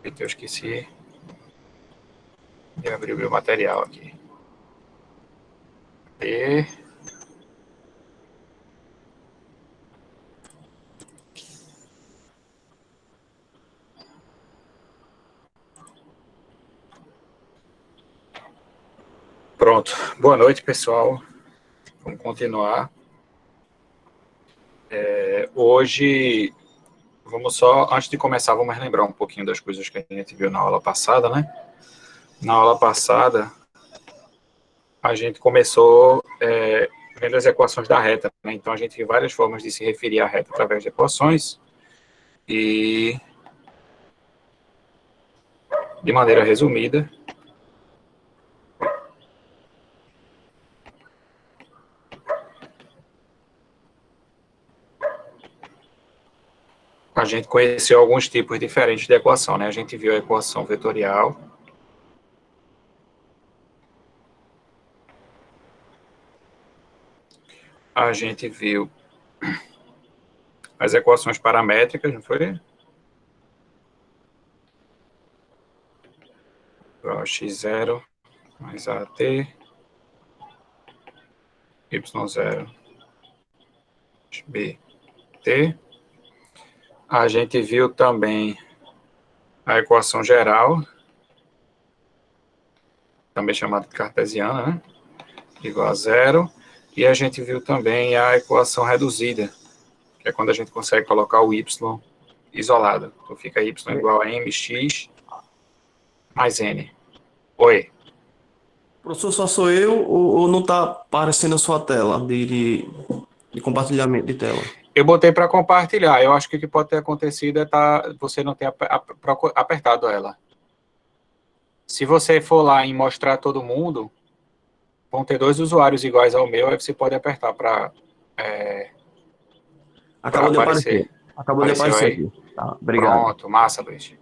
Eu esqueci de abrir o meu material aqui. E... Pronto. Boa noite, pessoal. Vamos continuar. Hoje, vamos só, antes de começar, vamos lembrar um pouquinho das coisas que a gente viu na aula passada, né? Na aula passada, a gente começou vendo as equações da reta, né? Então, a gente viu várias formas de se referir à reta através de equações e, de maneira resumida, a gente conheceu alguns tipos diferentes de equação, né? A gente viu a equação vetorial, a gente viu as equações paramétricas, não foi? X0 mais AT, Y0, BT. A gente viu também a equação geral, também chamada de cartesiana, né? Igual a zero. E a gente viu também a equação reduzida, que é quando a gente consegue colocar o y isolado. Então fica y igual a mx mais n. Oi. Professor, só sou eu ou não está aparecendo a sua tela de compartilhamento de tela? Eu botei para compartilhar. Eu acho que o que pode ter acontecido é você não ter apertado ela. Se você for lá em mostrar todo mundo, vão ter dois usuários iguais ao meu, aí você pode apertar para Acabou de aparecer. aparecer. Acabou de Apareceu aparecer aí? aqui. Tá, obrigado. Pronto, massa, Luiz.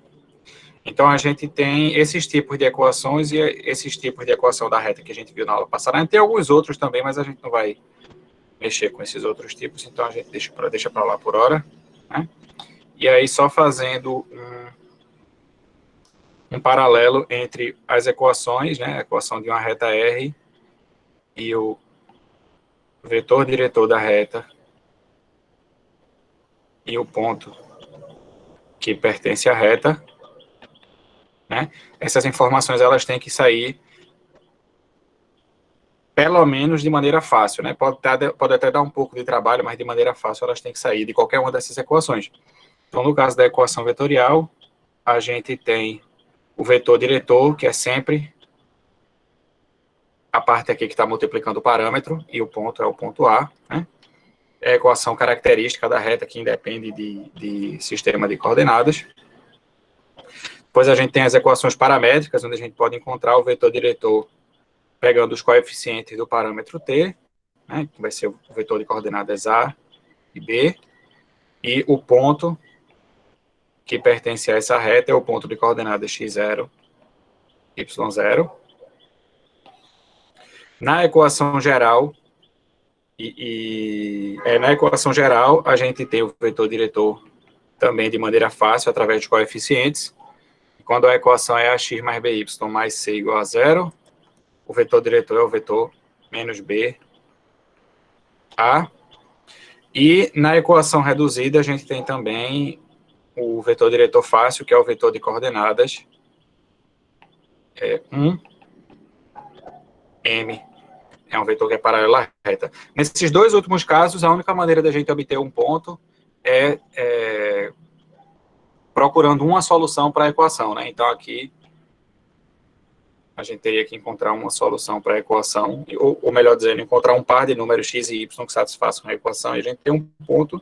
Então, a gente tem esses tipos de equações e esses tipos de equação da reta que a gente viu na aula passada. A gente tem alguns outros também, mas a gente não vai mexer com esses outros tipos, então a gente deixa para lá por hora, né? E aí, só fazendo um paralelo entre as equações, né? A equação de uma reta R e o vetor diretor da reta e o ponto que pertence à reta, né? Essas informações elas têm que sair pelo menos de maneira fácil, né? Pode até dar um pouco de trabalho, mas de maneira fácil elas têm que sair de qualquer uma dessas equações. Então, no caso da equação vetorial, a gente tem o vetor diretor, que é sempre a parte aqui que está multiplicando o parâmetro, e o ponto é o ponto A, né? É a equação característica da reta que independe de sistema de coordenadas. Depois a gente tem as equações paramétricas, onde a gente pode encontrar o vetor diretor pegando os coeficientes do parâmetro t, né, que vai ser o vetor de coordenadas A e B, e o ponto que pertence a essa reta é o ponto de coordenadas x0, y0. Na equação geral, na equação geral, a gente tem o vetor diretor também de maneira fácil, através de coeficientes. Quando a equação é ax mais by mais c igual a zero, o vetor diretor é o vetor menos b, a. E na equação reduzida, a gente tem também o vetor diretor fácil, que é o vetor de coordenadas 1, m. É um vetor que é paralelo à reta. Nesses dois últimos casos, a única maneira da gente obter um ponto é procurando uma solução para a equação, né? Então, aqui, a gente teria que encontrar uma solução para a equação, ou melhor dizendo, encontrar um par de números x e y que satisfaçam a equação, e a gente tem um ponto.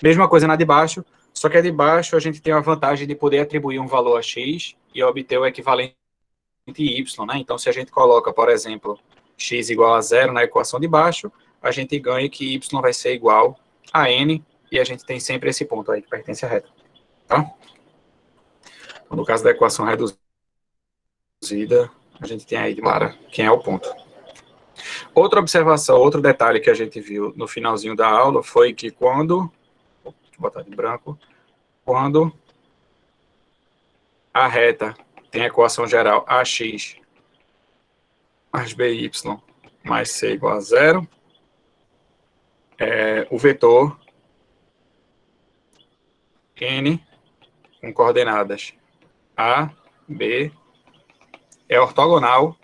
Mesma coisa na de baixo, só que a de baixo a gente tem a vantagem de poder atribuir um valor a x e obter o equivalente y, né? Então, se a gente coloca, por exemplo, x igual a zero na equação de baixo, a gente ganha que y vai ser igual a n, e a gente tem sempre esse ponto aí que pertence à reta, tá? Então, no caso da equação reduzida, a gente tem aí de clara quem é o ponto. Outra observação, outro detalhe que a gente viu no finalzinho da aula foi que quando... Deixa eu botar de branco. Quando A reta tem a equação geral AX mais BY mais C igual a zero. O vetor N com coordenadas A, B, é ortogonal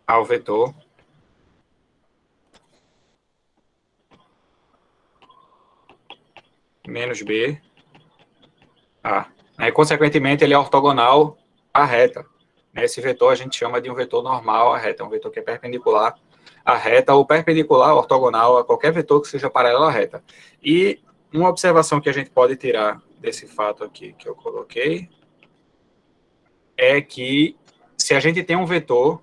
ao vetor menos B, A. Consequentemente, ele é ortogonal à reta. Esse vetor a gente chama de um vetor normal à reta, é um vetor que é perpendicular à reta ou perpendicular, ortogonal a qualquer vetor que seja paralelo à reta. E uma observação que a gente pode tirar desse fato aqui que eu coloquei é que se a gente tem um vetor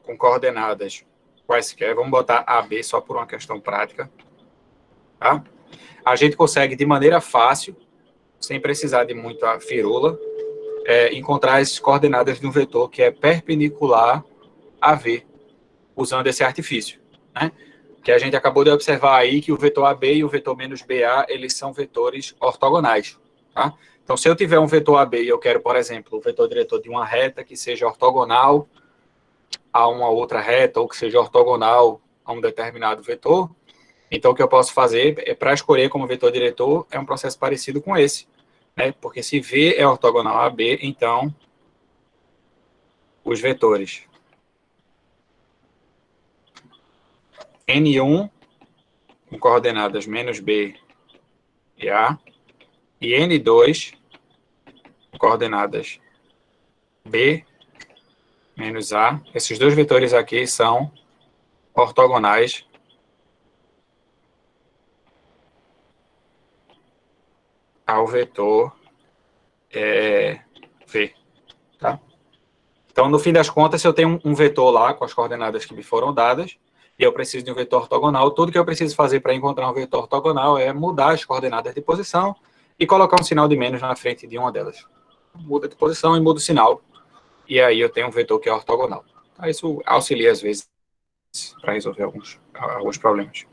com coordenadas quaisquer, vamos botar AB só por uma questão prática, tá? A gente consegue de maneira fácil, sem precisar de muita firula, encontrar as coordenadas de um vetor que é perpendicular a V, usando esse artifício, né? Que a gente acabou de observar aí que o vetor AB e o vetor menos BA, eles são vetores ortogonais, tá? Então, se eu tiver um vetor AB e eu quero, por exemplo, o vetor diretor de uma reta que seja ortogonal a uma outra reta, ou que seja ortogonal a um determinado vetor, então o que eu posso fazer é, para escolher como vetor diretor, é um processo parecido com esse, né? Porque se V é ortogonal a B, então os vetores N1 com coordenadas menos B e A, e N2 com coordenadas B menos A, esses dois vetores aqui são ortogonais ao vetor V, tá? Então, no fim das contas, se eu tenho um vetor lá com as coordenadas que me foram dadas, e eu preciso de um vetor ortogonal, tudo que eu preciso fazer para encontrar um vetor ortogonal é mudar as coordenadas de posição e colocar um sinal de menos na frente de uma delas. Muda de posição e muda o sinal, e aí eu tenho um vetor que é ortogonal. Então, isso auxilia, às vezes, para resolver alguns problemas.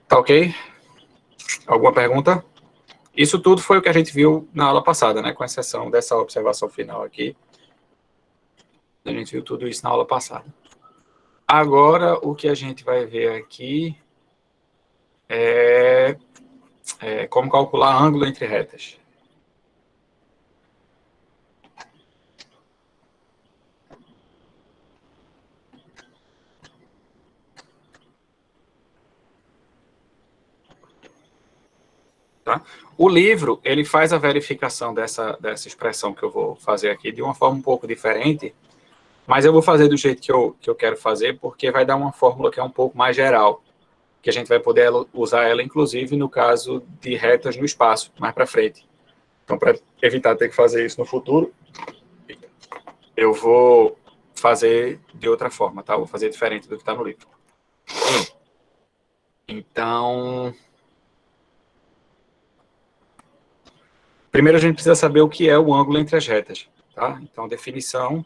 Tá ok? Alguma pergunta? Isso tudo foi o que a gente viu na aula passada, né? Com exceção dessa observação final aqui. A gente viu tudo isso na aula passada. Agora, o que a gente vai ver aqui é como calcular ângulo entre retas. Tá? O livro, ele faz a verificação dessa expressão que eu vou fazer aqui de uma forma um pouco diferente, mas eu vou fazer do jeito que eu quero fazer, porque vai dar uma fórmula que é um pouco mais geral, que a gente vai poder usar ela, inclusive, no caso de retas no espaço, mais para frente. Então, para evitar ter que fazer isso no futuro, eu vou fazer de outra forma, tá? Vou fazer diferente do que está no livro. Então, primeiro a gente precisa saber o que é o ângulo entre as retas, tá? Então, definição.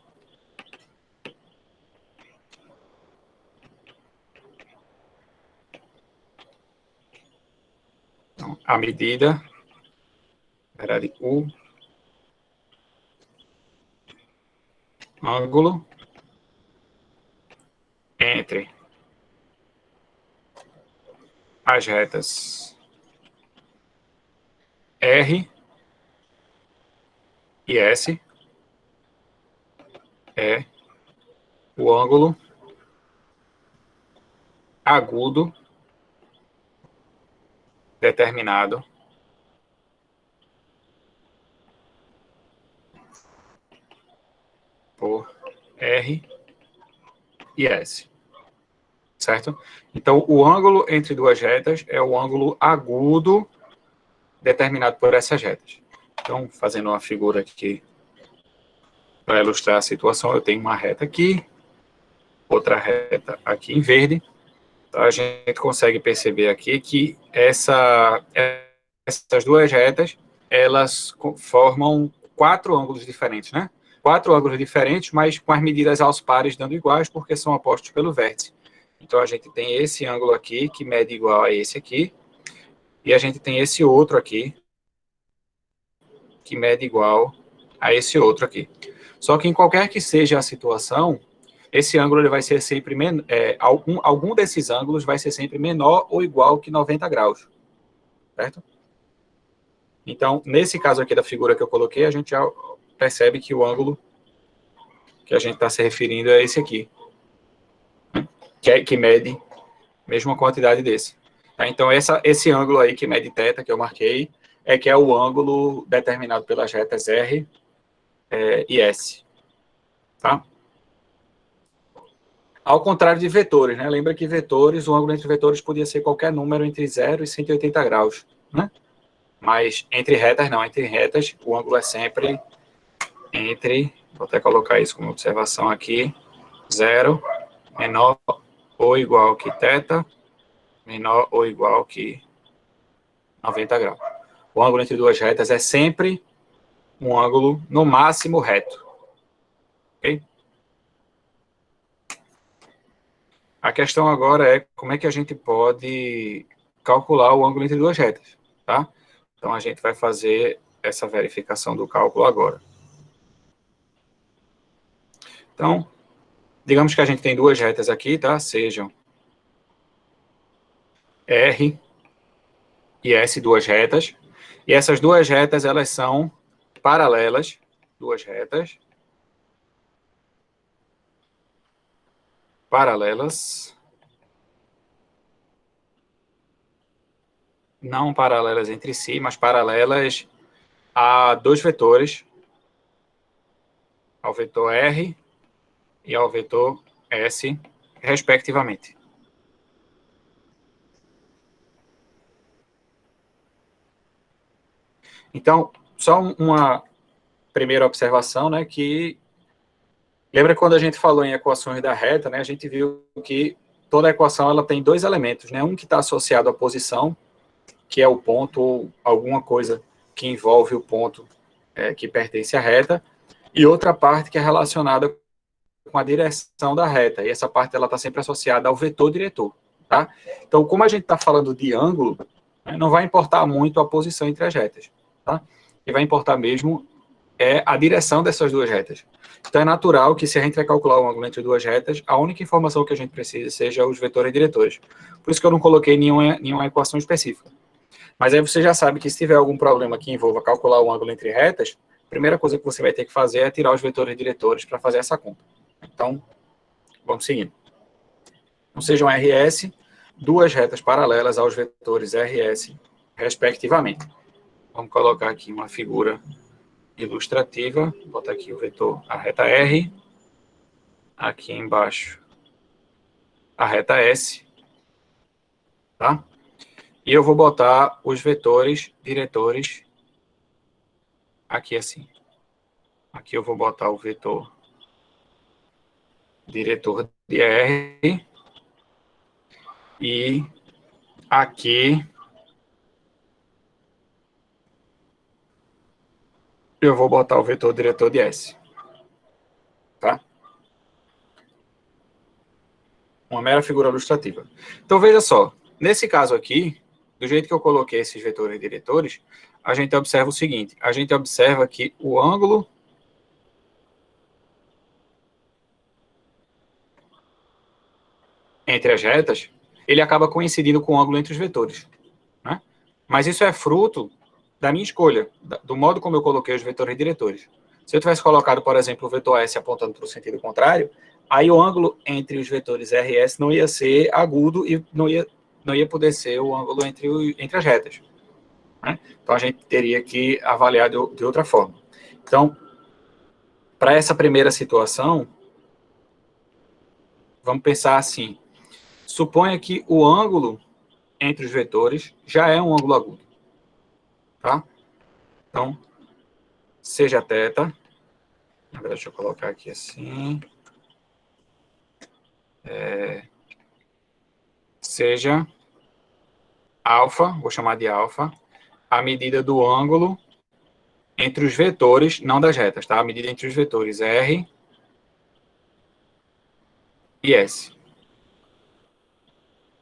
Então, a medida, na verdade, o ângulo entre as retas R e S é o ângulo agudo determinado por R e S, certo? Então, o ângulo entre duas retas é o ângulo agudo determinado por essas retas. Então, fazendo uma figura aqui para ilustrar a situação, eu tenho uma reta aqui, outra reta aqui em verde. Então, a gente consegue perceber aqui que essas duas retas, elas formam quatro ângulos diferentes, né? Quatro ângulos diferentes, mas com as medidas aos pares dando iguais, porque são opostos pelo vértice. Então, a gente tem esse ângulo aqui, que mede igual a esse aqui, e a gente tem esse outro aqui, que mede igual a esse outro aqui. Só que em qualquer que seja a situação, esse ângulo ele vai ser sempre, algum desses ângulos vai ser sempre menor ou igual que 90 graus, certo? Então, nesse caso aqui da figura que eu coloquei, a gente já percebe que o ângulo que a gente está se referindo é esse aqui, que mede a mesma quantidade desse. Tá? Então, esse ângulo aí que mede θ, que eu marquei, que é o ângulo determinado pelas retas R e S. Tá? Ao contrário de vetores, né? Lembra que vetores, o ângulo entre vetores podia ser qualquer número entre 0 e 180 graus, né? Mas entre retas, não. Entre retas, o ângulo é sempre vou até colocar isso como observação aqui, 0 menor ou igual que θ, menor ou igual que 90 graus. O ângulo entre duas retas é sempre um ângulo, no máximo, reto. Ok? A questão agora é como é que a gente pode calcular o ângulo entre duas retas, tá? Então, a gente vai fazer essa verificação do cálculo agora. Então, digamos que a gente tem duas retas aqui, tá? Sejam R e S, duas retas. E essas duas retas, elas são paralelas, duas retas paralelas, não paralelas entre si, mas paralelas a dois vetores, ao vetor R e ao vetor S, respectivamente. Então, só uma primeira observação, né, que lembra quando a gente falou em equações da reta, né, a gente viu que toda equação ela tem dois elementos, né, um que está associado à posição, que é o ponto ou alguma coisa que envolve o ponto que pertence à reta, e outra parte que é relacionada com a direção da reta, e essa parte ela está sempre associada ao vetor diretor, tá? Então, como a gente está falando de ângulo, né, não vai importar muito a posição entre as retas, tá? E vai importar mesmo a direção dessas duas retas. Então, é natural que se a gente vai calcular o ângulo entre duas retas, a única informação que a gente precisa seja os vetores diretores. Por isso que eu não coloquei nenhuma equação específica. Mas aí você já sabe que se tiver algum problema que envolva calcular o ângulo entre retas, a primeira coisa que você vai ter que fazer é tirar os vetores diretores para fazer essa conta. Então, vamos seguindo. Então, sejam RS, duas retas paralelas aos vetores RS, respectivamente. Vamos colocar aqui uma figura ilustrativa. Vou botar aqui o vetor, a reta R, aqui embaixo a reta S, tá? E eu vou botar os vetores diretores aqui assim. Aqui eu vou botar o vetor diretor de R e aqui eu vou botar o vetor diretor de S, tá? Uma mera figura ilustrativa. Então, veja só, nesse caso aqui, do jeito que eu coloquei esses vetores diretores, a gente observa o seguinte, a gente observa que o ângulo entre as retas, ele acaba coincidindo com o ângulo entre os vetores, né? Mas isso é fruto da minha escolha, do modo como eu coloquei os vetores diretores. Se eu tivesse colocado, por exemplo, o vetor S apontando para o sentido contrário, aí o ângulo entre os vetores R e S não ia ser agudo e não ia poder ser o ângulo entre as retas, né? Então, a gente teria que avaliar de outra forma. Então, para essa primeira situação, vamos pensar assim, suponha que o ângulo entre os vetores já é um ângulo agudo, tá? Então, seja θ, deixa eu colocar aqui assim, seja alfa, vou chamar de alfa, a medida do ângulo entre os vetores, não das retas, tá? A medida entre os vetores R e S,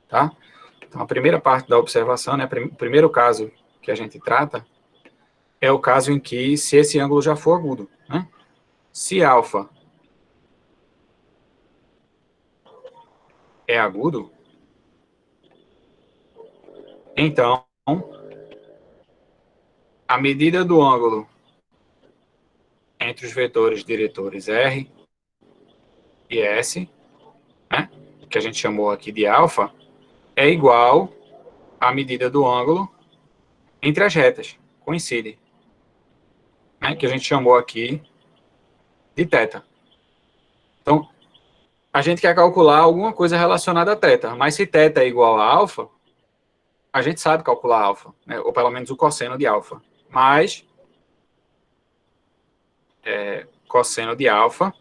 tá? Então, a primeira parte da observação, né, o primeiro caso que a gente trata é o caso em que, se esse ângulo já for agudo, né? Se alfa é agudo, então, a medida do ângulo entre os vetores diretores R e S, né, que a gente chamou aqui de alfa, é igual à medida do ângulo entre as retas, coincide, né, que a gente chamou aqui de θ. Então, a gente quer calcular alguma coisa relacionada a θ, mas se θ é igual a alfa, a gente sabe calcular alfa, né, ou pelo menos o cosseno de alfa. Mas, cosseno de alfa,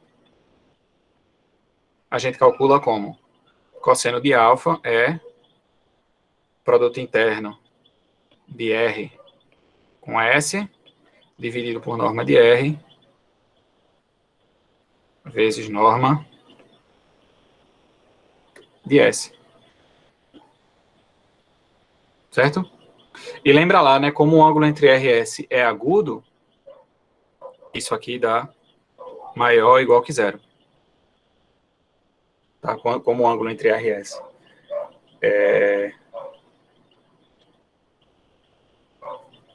a gente calcula como? Cosseno de alfa é produto interno de R com S, dividido por norma de R, vezes norma de S. Certo? E lembra lá, né, como o ângulo entre R e S é agudo, isso aqui dá maior ou igual que zero. Tá? Como o ângulo entre R e S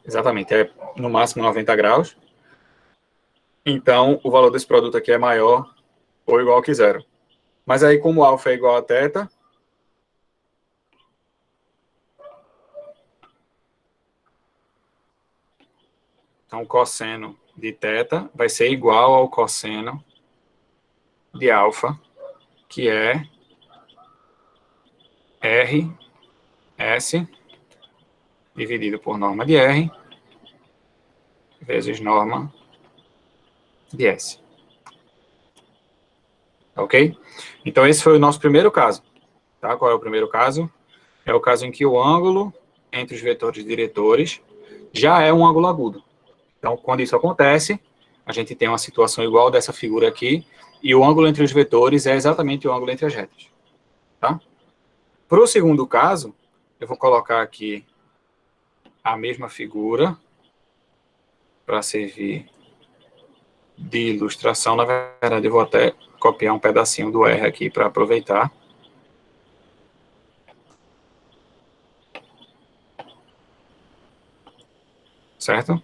exatamente, é no máximo 90 graus. Então, o valor desse produto aqui é maior ou igual que zero. Mas aí, como alfa é igual a θ, então o cosseno de θ vai ser igual ao cosseno de alfa, que é RS dividido por norma de R vezes norma de S. Ok? Então, esse foi o nosso primeiro caso. Tá? Qual é o primeiro caso? É o caso em que o ângulo entre os vetores diretores já é um ângulo agudo. Então, quando isso acontece, a gente tem uma situação igual dessa figura aqui, e o ângulo entre os vetores é exatamente o ângulo entre as retas. Tá? Para o segundo caso, eu vou colocar aqui a mesma figura para servir de ilustração. Na verdade, eu vou até copiar um pedacinho do R aqui para aproveitar. Certo?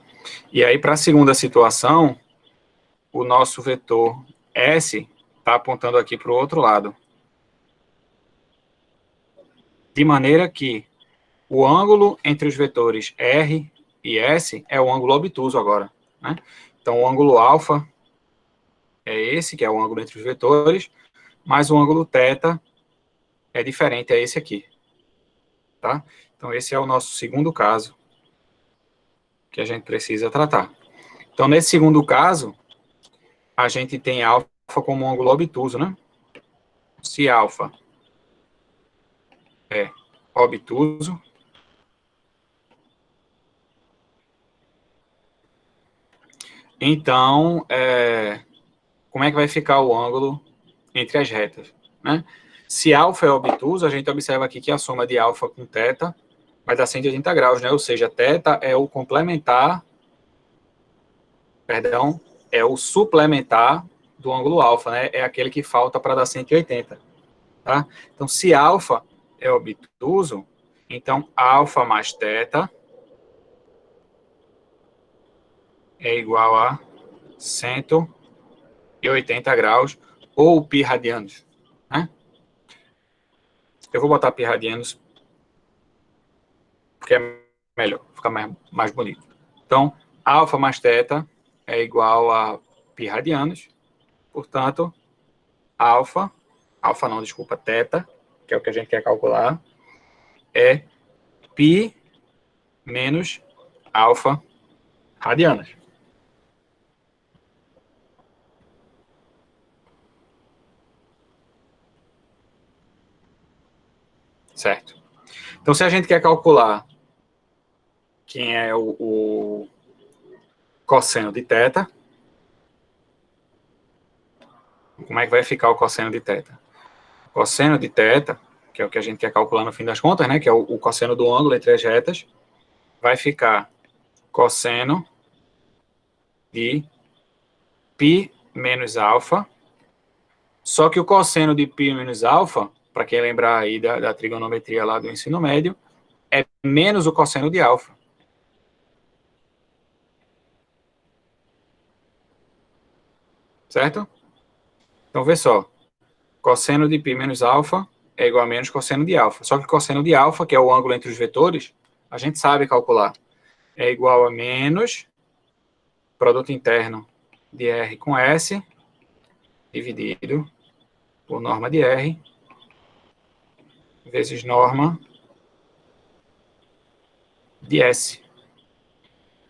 E aí, para a segunda situação, o nosso vetor S está apontando aqui para o outro lado. De maneira que o ângulo entre os vetores R e S é o ângulo obtuso agora. Né? Então, o ângulo alfa é esse, que é o ângulo entre os vetores, mas o ângulo θ é diferente, é esse aqui. Tá? Então, esse é o nosso segundo caso que a gente precisa tratar. Então, nesse segundo caso, a gente tem alfa como um ângulo obtuso, né? Se alfa é obtuso, então, como é que vai ficar o ângulo entre as retas? Né? Se alfa é obtuso, a gente observa aqui que a soma de alfa com θ vai dar 180 graus, né? Ou seja, θ é o complementar, perdão, é o suplementar do ângulo alfa, né? É aquele que falta para dar 180. Tá? Então, se alfa é obtuso, então alfa mais θ é igual a 180 graus, ou π radianos. Né? Eu vou botar π radianos porque é melhor, fica mais bonito. Então, alfa mais θ é igual a π radianos, portanto, alfa não, desculpa, θ, que é o que a gente quer calcular, é π menos alfa radianos. Certo? Então, se a gente quer calcular quem é o cosseno de θ, como é que vai ficar o cosseno de θ? O cosseno de θ que é o que a gente quer calcular no fim das contas, né, que é o cosseno do ângulo entre as retas, vai ficar cosseno de π menos alfa, só que o cosseno de π menos alfa, para quem lembrar aí da trigonometria lá do ensino médio, é menos o cosseno de alfa. Certo? Então, vê só. Cosseno de π menos alfa é igual a menos cosseno de alfa. Só que cosseno de alfa, que é o ângulo entre os vetores, a gente sabe calcular. É igual a menos produto interno de R com S, dividido por norma de R, vezes norma de S.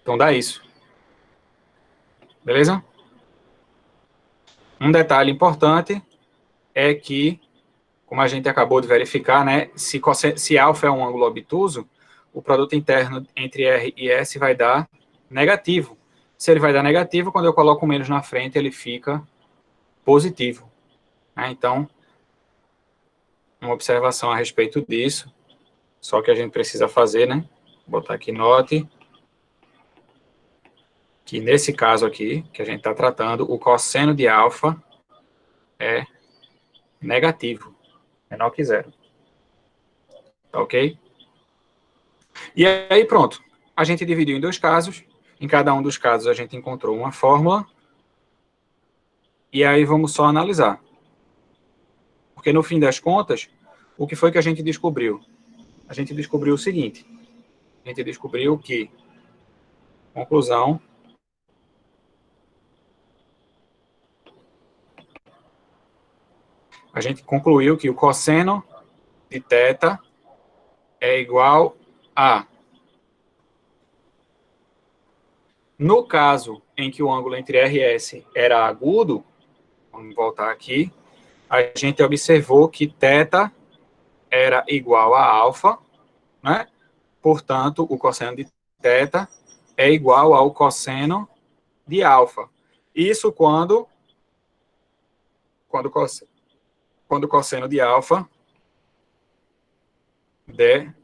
Então, dá isso. Beleza? Um detalhe importante é que, como a gente acabou de verificar, né, se alfa é um ângulo obtuso, o produto interno entre R e S vai dar negativo. Se ele vai dar negativo, quando eu coloco um menos na frente, ele fica positivo. Então, uma observação a respeito disso, só que a gente precisa fazer, né? Vou botar aqui, note, que nesse caso aqui, que a gente está tratando, o cosseno de alfa é negativo, menor que zero. Tá ok? E aí, pronto. A gente dividiu em dois casos. Em cada um dos casos, a gente encontrou uma fórmula. E aí, vamos só analisar. Porque, no fim das contas, o que foi que a gente descobriu? A gente descobriu o seguinte. A gente descobriu que, conclusão, a gente concluiu que o cosseno de θ é igual a... No caso em que o ângulo entre R e S era agudo, vamos voltar aqui, a gente observou que θ era igual a alfa, né? Portanto, o cosseno de θ é igual ao cosseno de alfa. Isso quando o cosseno de alfa der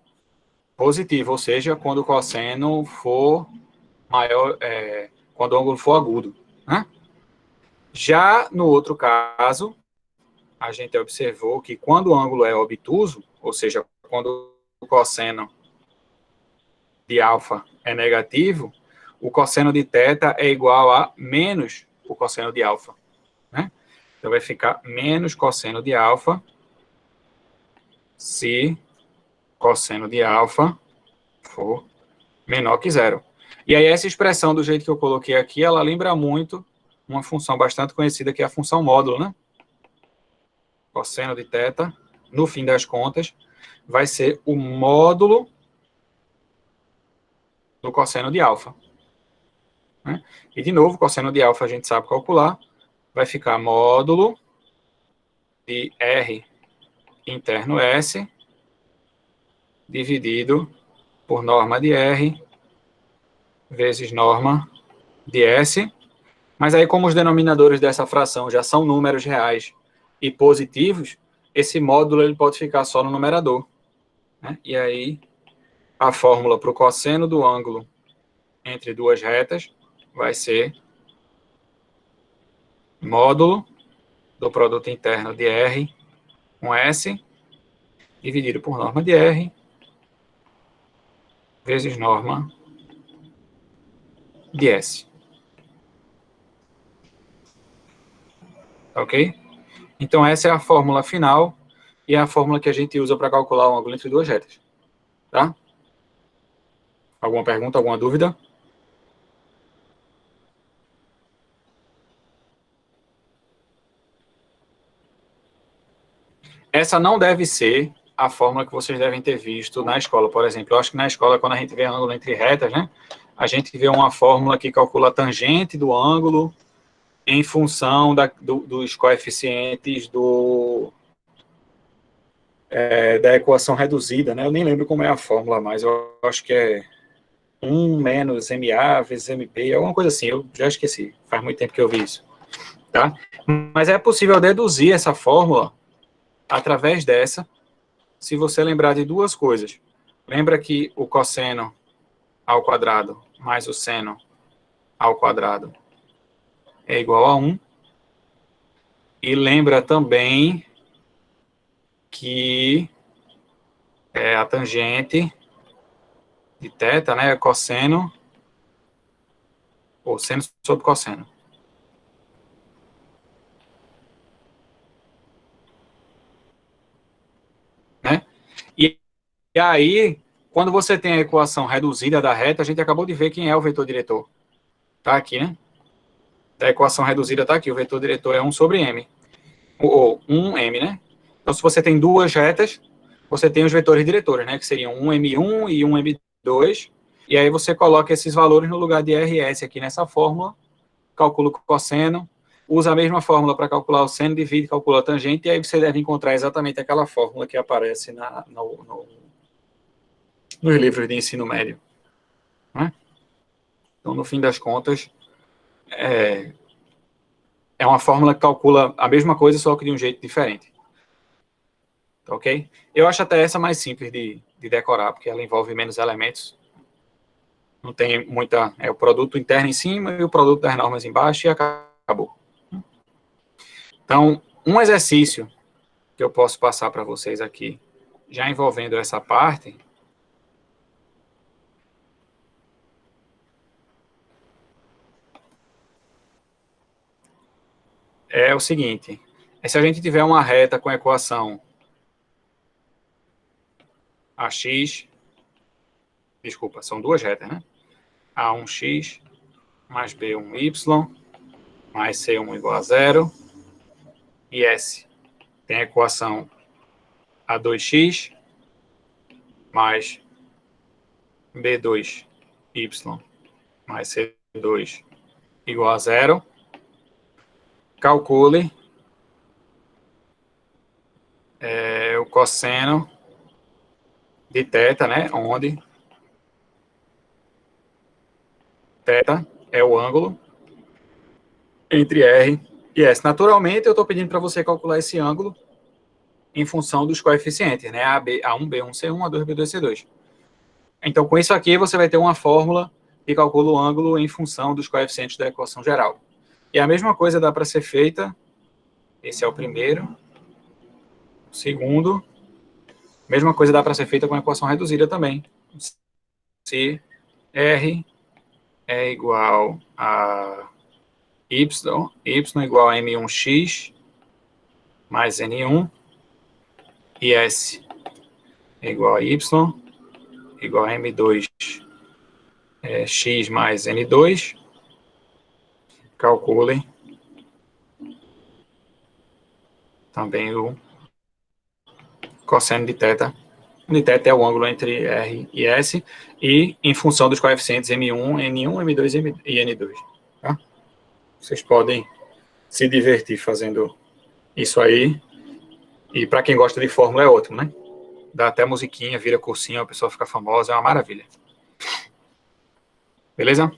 positivo, ou seja, quando o cosseno for maior, quando o ângulo for agudo, né? Já no outro caso, a gente observou que quando o ângulo é obtuso, ou seja, quando o cosseno de alfa é negativo, o cosseno de θ é igual a menos o cosseno de alfa, né? Então, vai ficar menos cosseno de alfa se cosseno de alfa for menor que zero. E aí, essa expressão, do jeito que eu coloquei aqui, ela lembra muito uma função bastante conhecida, que é a função módulo, né? Cosseno de θ, no fim das contas, vai ser o módulo do cosseno de alfa, né? E, de novo, cosseno de alfa a gente sabe calcular, vai ficar módulo de R interno S dividido por norma de R vezes norma de S. Mas aí, como os denominadores dessa fração já são números reais e positivos, esse módulo ele pode ficar só no numerador, né? E aí, a fórmula para o cosseno do ângulo entre duas retas vai ser módulo do produto interno de R com S dividido por norma de R vezes norma de S. Ok? Então, essa é a fórmula final e é a fórmula que a gente usa para calcular o ângulo entre duas retas. Tá? Alguma pergunta, alguma dúvida? Essa não deve ser a fórmula que vocês devem ter visto na escola, por exemplo. Eu acho que na escola, quando a gente vê ângulo entre retas, né, a gente vê uma fórmula que calcula a tangente do ângulo em função dos coeficientes da equação reduzida, né? Eu nem lembro como é a fórmula, mas eu acho que é 1 menos MA vezes MP, alguma coisa assim, eu já esqueci, faz muito tempo que eu vi isso, tá? Mas é possível deduzir essa fórmula através dessa, se você lembrar de duas coisas. Lembra que o cosseno ao quadrado mais o seno ao quadrado é igual a 1. E lembra também que a tangente de θ, né, é cosseno, ou seno sobre cosseno. Né? E aí, quando você tem a equação reduzida da reta, a gente acabou de ver quem é o vetor diretor. Tá aqui, né? A equação reduzida está aqui. O vetor diretor é 1 sobre m. Ou 1m, né? Então, se você tem duas retas, você tem os vetores diretores, né? Que seriam 1m1 e 1m2. E aí você coloca esses valores no lugar de RS aqui nessa fórmula, calcula o cosseno, usa a mesma fórmula para calcular o seno, divide, calcula a tangente, e aí você deve encontrar exatamente aquela fórmula que aparece nos livros de ensino médio. Né? Então, no fim das contas, é uma fórmula que calcula a mesma coisa, só que de um jeito diferente. Ok? Eu acho até essa mais simples de decorar, porque ela envolve menos elementos. Não tem muita... É o produto interno em cima e o produto das normas embaixo e acabou. Então, um exercício que eu posso passar para vocês aqui, já envolvendo essa parte, é o seguinte. Se a gente tiver uma reta com a equação AX, desculpa, são duas retas, né? A1x mais B1y mais C1 igual a zero, e S tem a equação A2x mais B2y mais C2 igual a zero. Calcule o cosseno de θ, né? Onde θ é o ângulo entre R e S. Naturalmente, eu estou pedindo para você calcular esse ângulo em função dos coeficientes, né? A1, B1, C1, A2, B2, C2. Então, com isso aqui, você vai ter uma fórmula que calcula o ângulo em função dos coeficientes da equação geral. E a mesma coisa dá para ser feita, esse é o primeiro, o segundo, a mesma coisa dá para ser feita com a equação reduzida também. Se R é igual a Y, Y igual a M1x mais N1, e S é igual a Y, igual a M2 x mais N2, calculem também o cosseno de θ. De θ é o ângulo entre R e S, e em função dos coeficientes M1, N1, M2 e N2. Tá? Vocês podem se divertir fazendo isso aí, e para quem gosta de fórmula é ótimo, né? Dá até musiquinha, vira cursinho, a pessoa fica famosa, é uma maravilha. Beleza?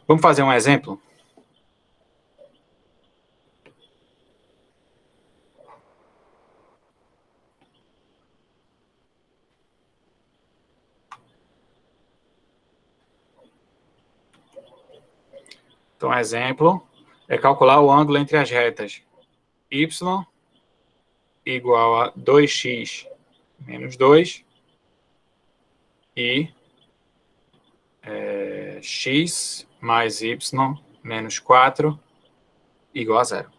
Vamos fazer um exemplo? Então, exemplo é calcular o ângulo entre as retas y igual a 2x menos 2 e x mais y menos 4 igual a zero.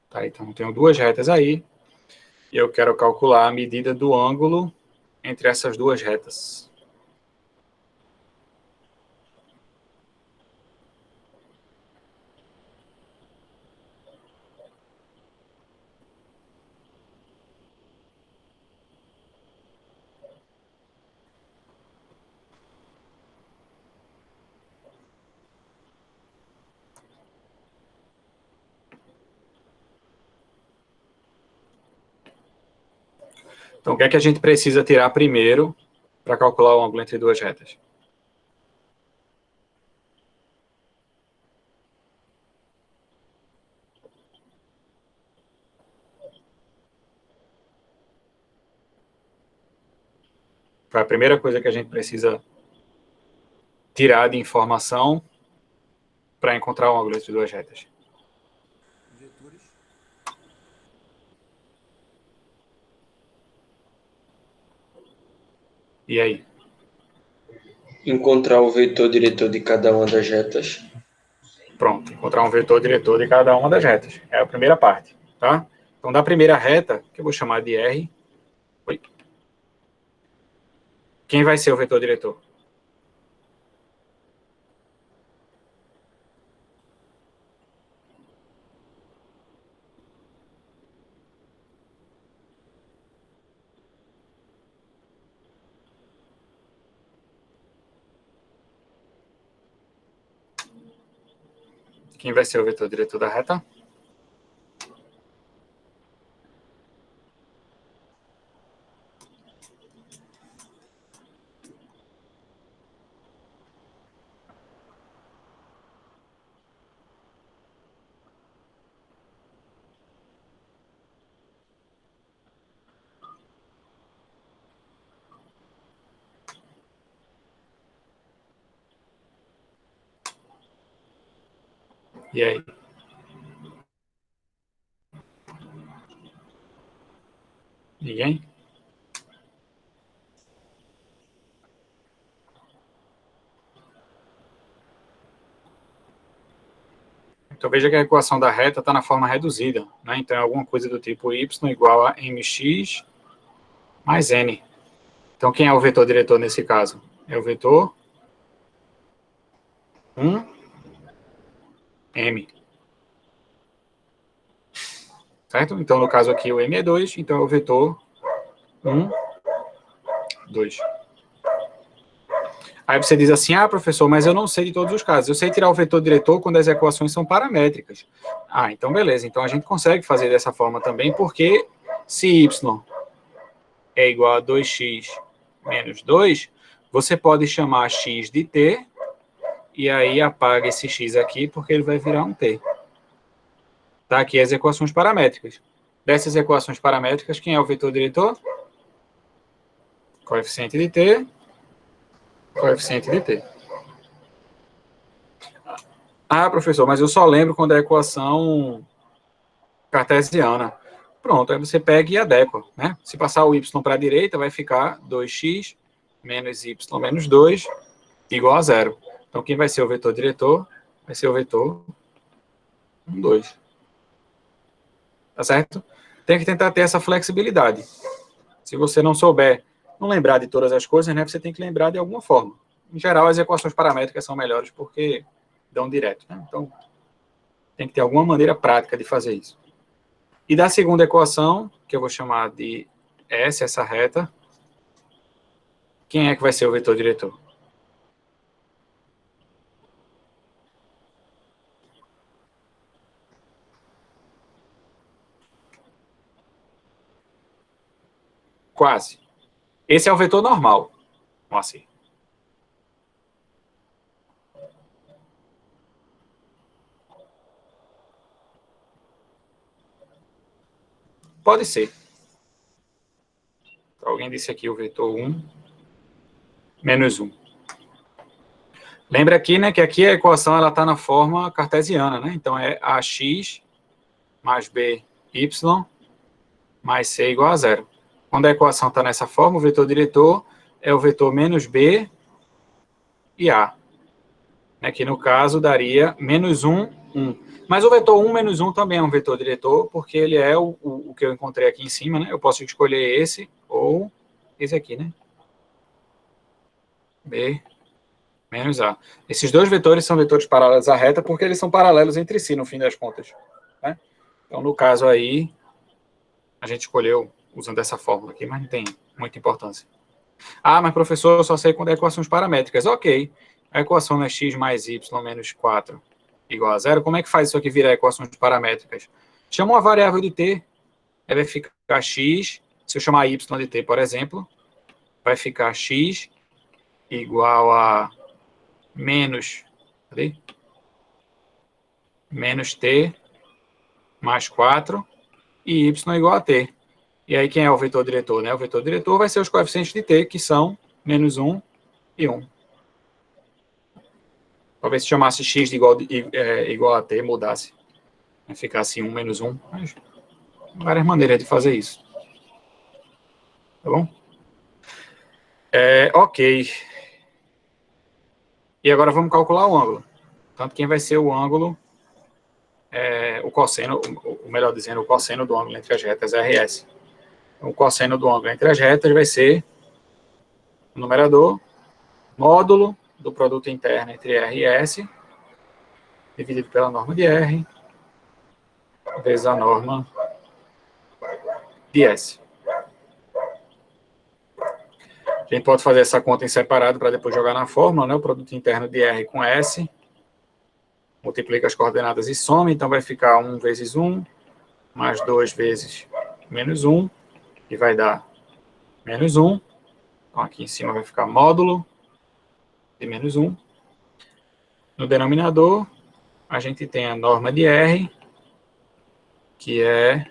Tá, então, tenho duas retas aí, e eu quero calcular a medida do ângulo entre essas duas retas. Então, o que é que a gente precisa tirar primeiro para calcular o ângulo entre duas retas? Foi a primeira coisa que a gente precisa tirar de informação para encontrar o ângulo entre duas retas. E aí? Encontrar o vetor diretor de cada uma das retas. Pronto, encontrar um vetor diretor de cada uma das retas. É a primeira parte, tá? Então, da primeira reta, que eu vou chamar de R, quem vai ser o vetor diretor? Quem vai ser o vetor diretor da reta? E aí? Ninguém? Então, veja que a equação da reta está na forma reduzida, né? Então, é alguma coisa do tipo y igual a mx mais n. Então, quem é o vetor diretor nesse caso? É o vetor 1m. Certo? Então, no caso aqui, o m é 2, então é o vetor 1, 2. Aí você diz assim, ah, professor, mas eu não sei de todos os casos. Eu sei tirar o vetor diretor quando as equações são paramétricas. Ah, então beleza. Então a gente consegue fazer dessa forma também, porque se y é igual a 2x menos 2, você pode chamar x de t, e aí apaga esse x aqui, porque ele vai virar um t. Tá aqui as equações paramétricas. Dessas equações paramétricas, quem é o vetor diretor? Coeficiente de t, coeficiente de t. Ah, professor, mas eu só lembro quando é a equação cartesiana. Pronto, aí você pega e adequa, né? Se passar o y para a direita, vai ficar 2x menos y menos 2 igual a zero. Então, quem vai ser o vetor diretor? Vai ser o vetor 1, 2. Tá certo? Tem que tentar ter essa flexibilidade. Se você não souber, não lembrar de todas as coisas, né? Você tem que lembrar de alguma forma. Em geral, as equações paramétricas são melhores porque dão direto, né? Então, tem que ter alguma maneira prática de fazer isso. E da segunda equação, que eu vou chamar de S, essa reta, quem é que vai ser o vetor diretor? Quase. Esse é o vetor normal, Moacir. Pode ser. Alguém disse aqui o vetor 1 menos 1. Lembra aqui, né, que aqui a equação está na forma cartesiana, né? Então é ax mais by mais c igual a zero. Quando a equação está nessa forma, o vetor diretor é o vetor menos b e a. Né, que no caso daria menos 1, 1. Mas o vetor 1 menos 1 também é um vetor diretor, porque ele é o que eu encontrei aqui em cima, né? Eu posso escolher esse ou esse aqui, né? B menos A. Esses dois vetores são vetores paralelos à reta, porque eles são paralelos entre si, no fim das contas. Né? Então, no caso aí, a gente escolheu usando essa fórmula aqui, mas não tem muita importância. Ah, mas professor, eu só sei quando é equações paramétricas. Ok, a equação é x mais y menos 4 igual a zero. Como é que faz isso aqui virar equações paramétricas? Chama uma variável de t, aí vai ficar x, se eu chamar y de t, por exemplo, vai ficar x igual a menos, cadê? Menos t mais 4 e y igual a t. E aí, quem é o vetor diretor? Né? O vetor diretor vai ser os coeficientes de t, que são menos 1 e 1. Talvez se chamasse x de igual a t, mudasse. Ficasse 1 menos 1. Mas várias maneiras de fazer isso. Tá bom? Ok. E agora vamos calcular o ângulo. Tanto quem vai ser o ângulo, o cosseno, ou melhor dizendo, o cosseno do ângulo entre as retas RS. Então, o cosseno do ângulo entre as retas vai ser o numerador, módulo do produto interno entre R e S, dividido pela norma de R, vezes a norma de S. A gente pode fazer essa conta em separado para depois jogar na fórmula, né? O produto interno de R com S, multiplica as coordenadas e soma, então vai ficar 1 vezes 1, mais 2 vezes menos 1, que vai dar menos 1. Então, aqui em cima vai ficar módulo de menos 1. No denominador, a gente tem a norma de R, que é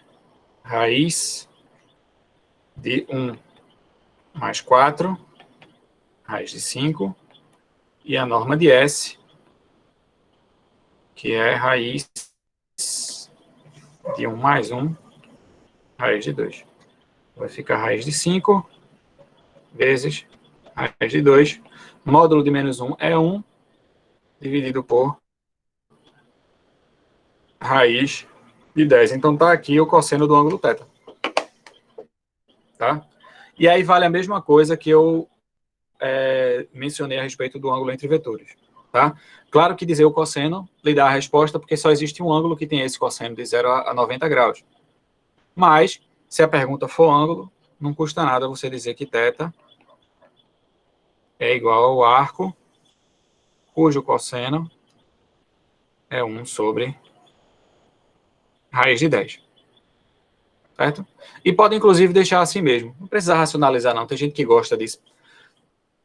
raiz de 1 mais 4, raiz de 5, e a norma de S, que é raiz de 1 mais 1, raiz de 2. Vai ficar raiz de 5 vezes raiz de 2. Módulo de menos 1 é 1, dividido por raiz de 10. Então, está aqui o cosseno do ângulo θ. Tá? E aí vale a mesma coisa que eu mencionei a respeito do ângulo entre vetores. Tá? Claro que dizer o cosseno lhe dá a resposta, porque só existe um ângulo que tem esse cosseno de 0 a 90 graus. Mas, se a pergunta for ângulo, não custa nada você dizer que θ é igual ao arco, cujo cosseno é 1 sobre raiz de 10. Certo? E pode, inclusive, deixar assim mesmo. Não precisa racionalizar, não. Tem gente que gosta disso.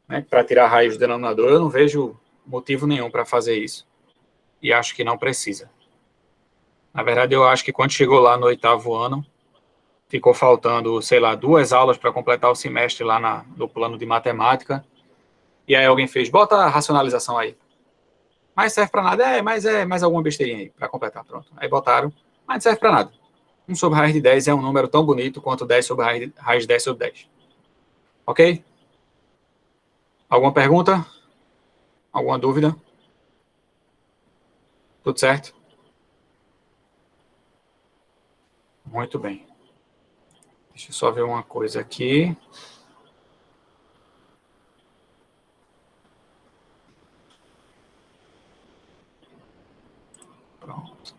Né? Para tirar a raiz do denominador, eu não vejo motivo nenhum para fazer isso. E acho que não precisa. Na verdade, eu acho que quando chegou lá no 8º ano, ficou faltando, sei lá, 2 aulas para completar o semestre lá no plano de matemática. E aí alguém fez, bota a racionalização aí. Mas serve para nada. Mas é mais alguma besteirinha aí para completar. Pronto. Aí botaram, mas não serve para nada. 1 sobre raiz de 10 é um número tão bonito quanto 10 sobre raiz de 10 sobre 10. Ok? Alguma pergunta? Alguma dúvida? Tudo certo? Muito bem. Deixa eu só ver uma coisa aqui. Pronto.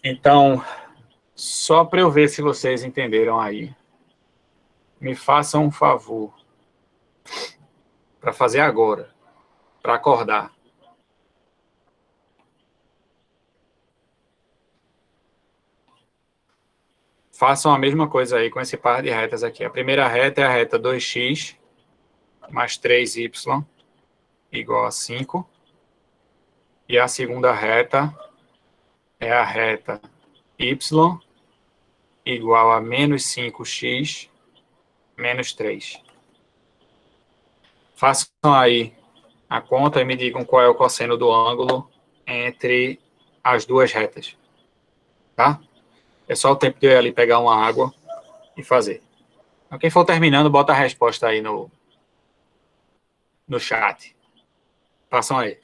Então, só para eu ver se vocês entenderam aí, me façam um favor para fazer agora, para acordar. Façam a mesma coisa aí com esse par de retas aqui. A primeira reta é a reta 2x mais 3y igual a 5. E a segunda reta é a reta y igual a menos 5x menos 3. Façam aí a conta e me digam qual é o cosseno do ângulo entre as duas retas. Tá? É só o tempo de eu ir ali pegar uma água e fazer. Então, quem for terminando, bota a resposta aí no chat. Façam aí.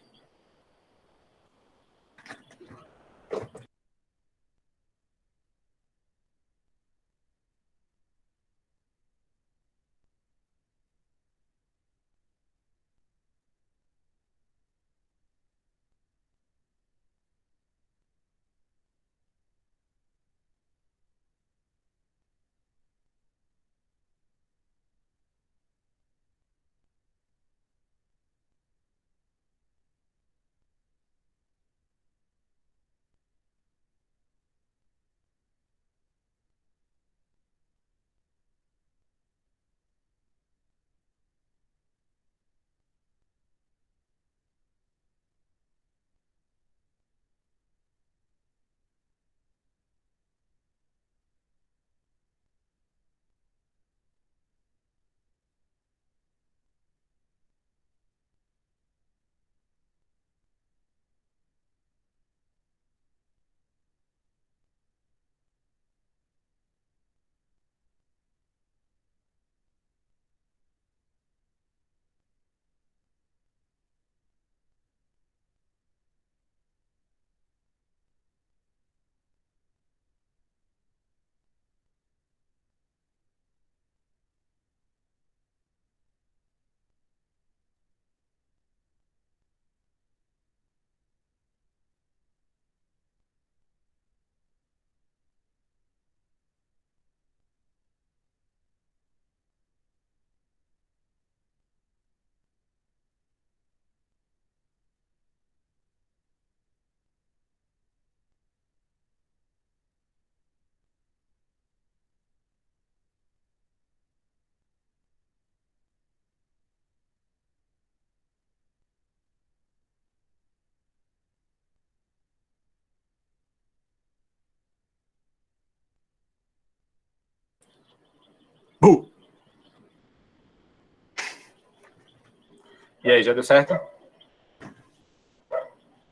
E aí, já deu certo?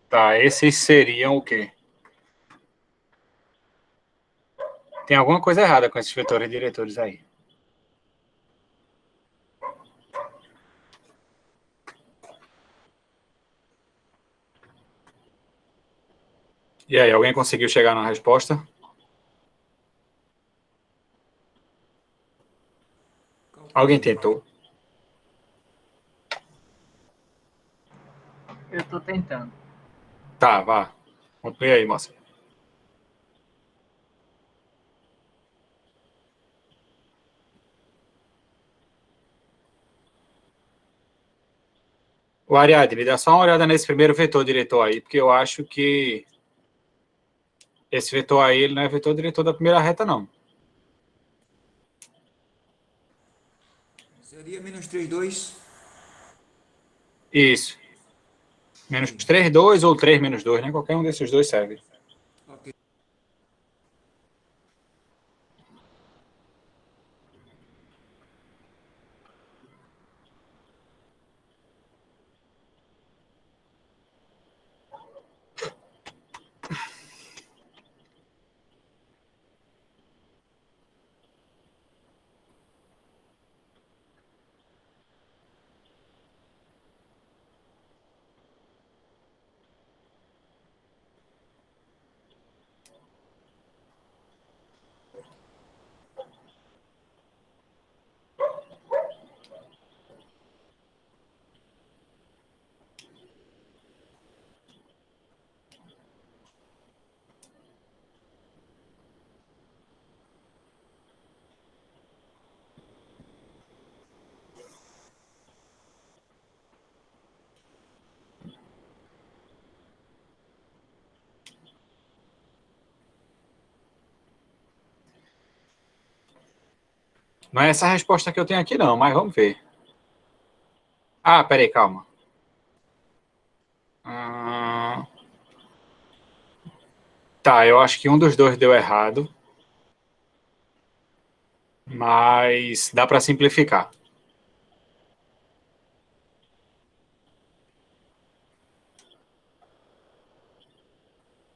Tá, esses seriam o quê? Tem alguma coisa errada com esses vetores diretores aí. E aí, alguém conseguiu chegar na resposta? Alguém tentou? Eu tô tentando. Tá, vá. Continue aí, moça. O Ariadne, dá só uma olhada nesse primeiro vetor diretor aí, porque eu acho que esse vetor aí ele não é vetor diretor da primeira reta, não. Seria menos 3,2. Isso. Menos 3,2 ou 3 menos 2, né? Qualquer um desses dois serve. Ok. Não é essa a resposta que eu tenho aqui, não, mas vamos ver. Ah, peraí, calma. Tá, eu acho que um dos dois deu errado, mas dá para simplificar.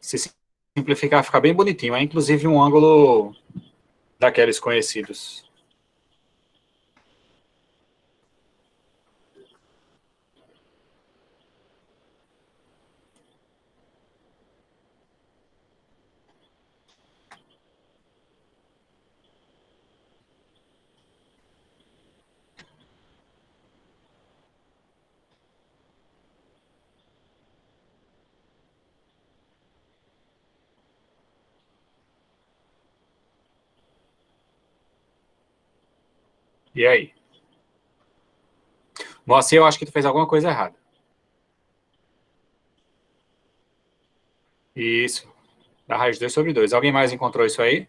Se simplificar, fica bem bonitinho. É inclusive um ângulo daqueles conhecidos. E aí? Você, eu acho que tu fez alguma coisa errada. Isso. Da raiz de 2 sobre 2. Alguém mais encontrou isso aí?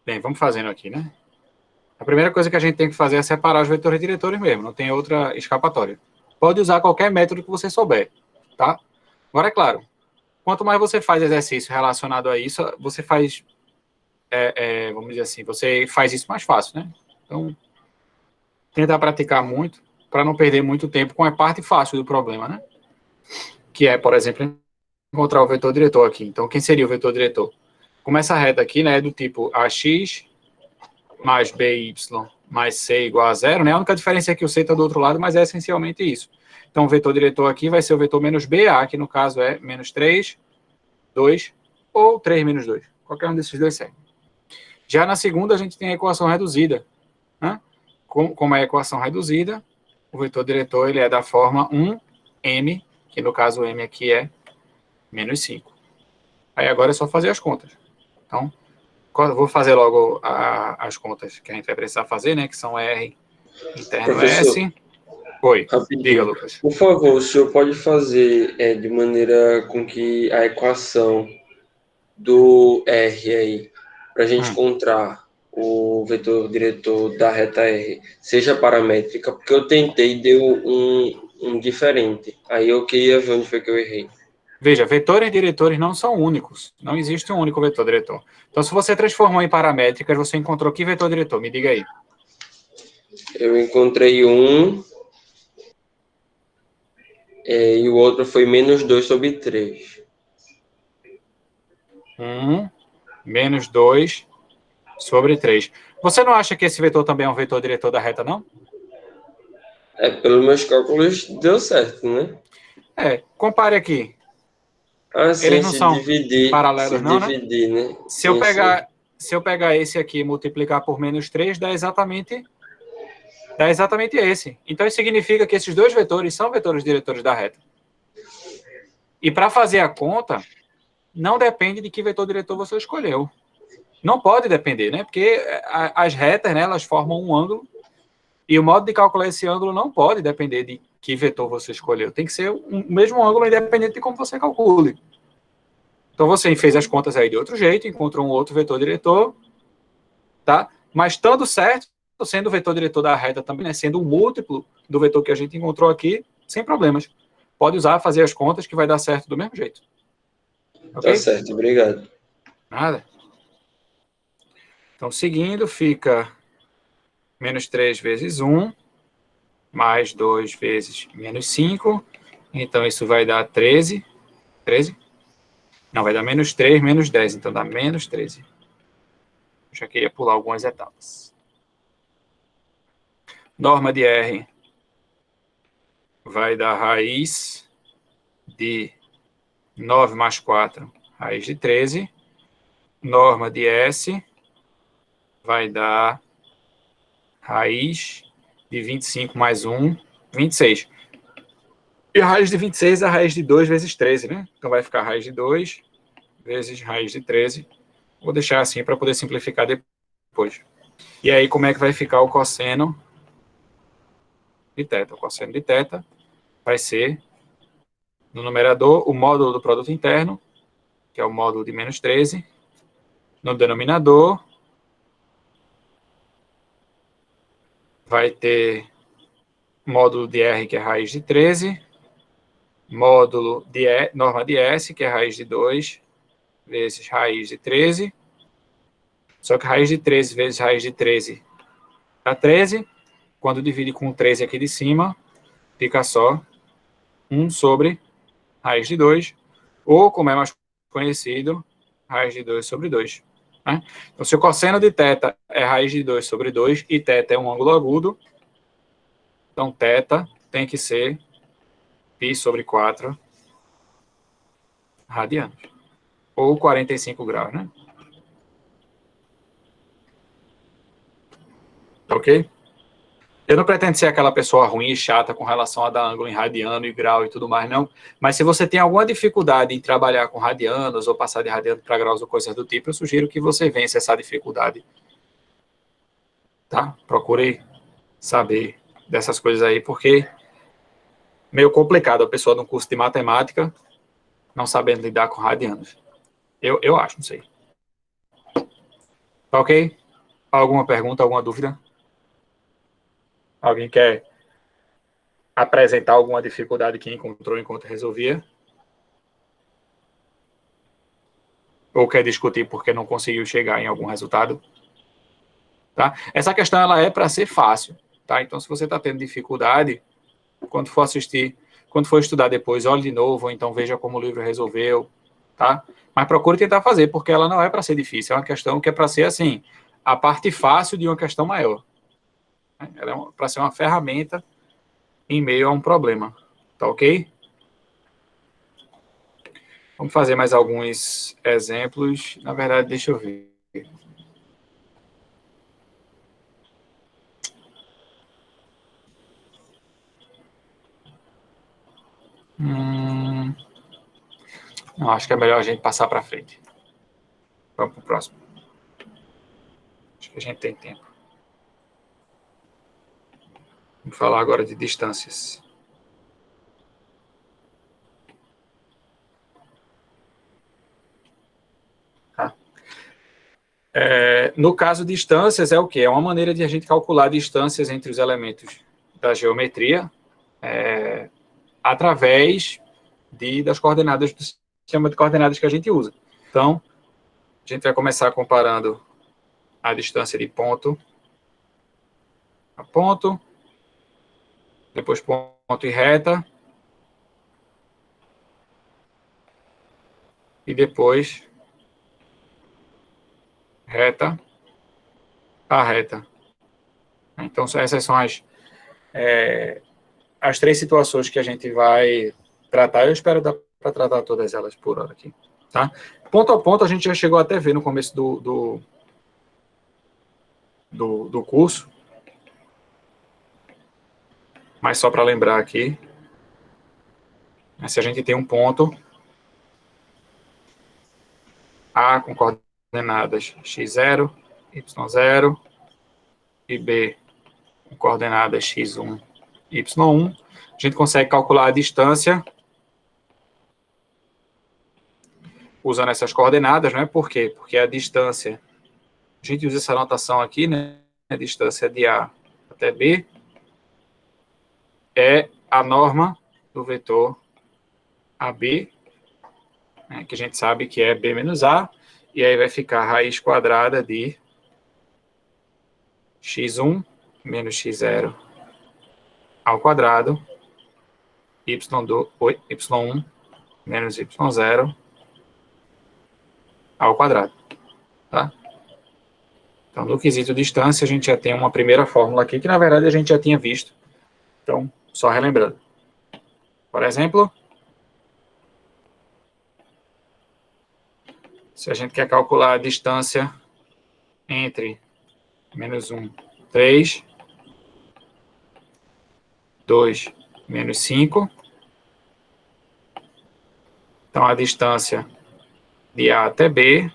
Bem, vamos fazendo aqui, né? A primeira coisa que a gente tem que fazer é separar os vetores diretores mesmo, não tem outra escapatória. Pode usar qualquer método que você souber, tá? Agora, é claro, quanto mais você faz exercício relacionado a isso, você faz, vamos dizer assim, você faz isso mais fácil, né? Então, tenta praticar muito para não perder muito tempo com a parte fácil do problema, né? Que é, por exemplo, encontrar o vetor diretor aqui. Então, quem seria o vetor diretor? Como essa reta aqui, né, é do tipo AX mais BY mais C igual a zero, né? A única diferença é que o C está do outro lado, mas é essencialmente isso. Então, o vetor diretor aqui vai ser o vetor menos BA, que no caso é menos 3, 2 ou 3 menos 2. Qualquer um desses dois serve. Já na segunda, a gente tem a equação reduzida, né? Como é a equação reduzida, o vetor diretor ele é da forma 1m, que no caso o m aqui é menos 5. Aí agora é só fazer as contas. Então, vou fazer logo as contas que a gente vai precisar fazer, né? Que são R interno Professor, S. Oi, diga, rapidinho. Lucas. Por favor, o senhor pode fazer de maneira com que a equação do R aí para a gente encontrar o vetor diretor da reta R seja paramétrica, porque eu tentei e deu um diferente. Aí eu queria ver onde foi que eu errei. Veja, vetores diretores não são únicos. Não existe um único vetor diretor. Então, se você transformou em paramétricas, você encontrou que vetor diretor? Me diga aí. Eu encontrei e o outro foi -2/3. Menos 2/3. Você não acha que esse vetor também é um vetor diretor da reta, não? Pelos meus cálculos, deu certo, né? Compare aqui. Ah, Eles sim, não se são dividir, paralelos, não, né? né? Se eu Sim, sim. pegar esse aqui e multiplicar por -3, dá exatamente esse. Então, isso significa que esses dois vetores são vetores diretores da reta. E para fazer a conta, não depende de que vetor diretor você escolheu. Não pode depender, né? Porque as retas, né, elas formam um ângulo e o modo de calcular esse ângulo não pode depender de que vetor você escolheu. Tem que ser o mesmo ângulo, independente de como você calcule. Então, você fez as contas aí de outro jeito, encontrou um outro vetor diretor, tá? Mas estando certo, sendo o vetor diretor da reta também, né, sendo um múltiplo do vetor que a gente encontrou aqui, sem problemas. Pode usar, fazer as contas que vai dar certo do mesmo jeito. Tá Ok? certo, obrigado. Nada. Então, seguindo, fica -3 vezes 1, mais 2 vezes -5. Então, isso vai dar 13. 13? Não, vai dar -3, -10. Então, dá -13. Eu já queria pular algumas etapas. Norma de R vai dar raiz de 9 mais 4, raiz de 13. Norma de S vai dar raiz de 25 mais 1, 26. E a raiz de 26 é a raiz de 2 vezes 13, né? Então vai ficar raiz de 2 vezes raiz de 13. Vou deixar assim para poder simplificar depois. E aí, como é que vai ficar o cosseno de θ? O cosseno de θ vai ser, no numerador, o módulo do produto interno, que é o módulo de -13. No denominador, vai ter módulo de R, que é raiz de 13, módulo de norma de S, que é raiz de 2, vezes raiz de 13. Só que raiz de 13 vezes raiz de 13 dá 13. Quando divide com 13 aqui de cima, fica só 1 sobre raiz de 2, ou, como é mais conhecido, raiz de 2 sobre 2. Né? Então, se o cosseno de θ é raiz de 2 sobre 2, e θ é um ângulo agudo, então θ tem que ser π sobre 4 radianos, ou 45 graus, né? Ok? Eu não pretendo ser aquela pessoa ruim e chata com relação a dar ângulo em radiano e grau e tudo mais, não. Mas se você tem alguma dificuldade em trabalhar com radianos ou passar de radiano para graus ou coisas do tipo, eu sugiro que você vença essa dificuldade. Tá? Procure saber dessas coisas aí, porque é meio complicado a pessoa num curso de matemática não sabendo lidar com radianos. Eu acho, não sei. Tá ok? Alguma pergunta, alguma dúvida? Alguém quer apresentar alguma dificuldade que encontrou enquanto resolvia? Ou quer discutir porque não conseguiu chegar em algum resultado? Tá? Essa questão ela é para ser fácil. Tá? Então, se você está tendo dificuldade, quando for assistir, quando for estudar depois, olhe de novo, ou então veja como o livro resolveu. Tá? Mas procure tentar fazer, porque ela não é para ser difícil, é uma questão que é para ser assim, a parte fácil de uma questão maior. Ela é para ser uma ferramenta em meio a um problema. Tá ok? Vamos fazer mais alguns exemplos. Na verdade, deixa eu ver. Não, acho que é melhor a gente passar para frente. Vamos para o próximo. Acho que a gente tem tempo. Vamos falar agora de distâncias. Tá? No caso de distâncias, é o quê? É uma maneira de a gente calcular distâncias entre os elementos da geometria através das coordenadas do sistema de coordenadas que a gente usa. Então, a gente vai começar comparando a distância de ponto a ponto, depois ponto e reta, e depois reta a reta. Então, essas são as três situações que a gente vai tratar. Eu espero dar para tratar todas elas por hora aqui. Tá? Ponto a ponto, a gente já chegou até a ver no começo do curso, mas só para lembrar aqui, se a gente tem um ponto A com coordenadas x0, y0, e B com coordenadas x1, y1, a gente consegue calcular a distância usando essas coordenadas, não é? Por quê? Porque a distância, a gente usa essa notação aqui, né? A distância de A até B é a norma do vetor AB, né, que a gente sabe que é B menos A, e aí vai ficar raiz quadrada de x1 menos x0 ao quadrado, y1 menos y0 ao quadrado. Tá? Então, no quesito distância, a gente já tem uma primeira fórmula aqui, que na verdade a gente já tinha visto. Então, só relembrando. Por exemplo, se a gente quer calcular a distância entre menos 1, 3, 2, menos 5, então a distância de A até B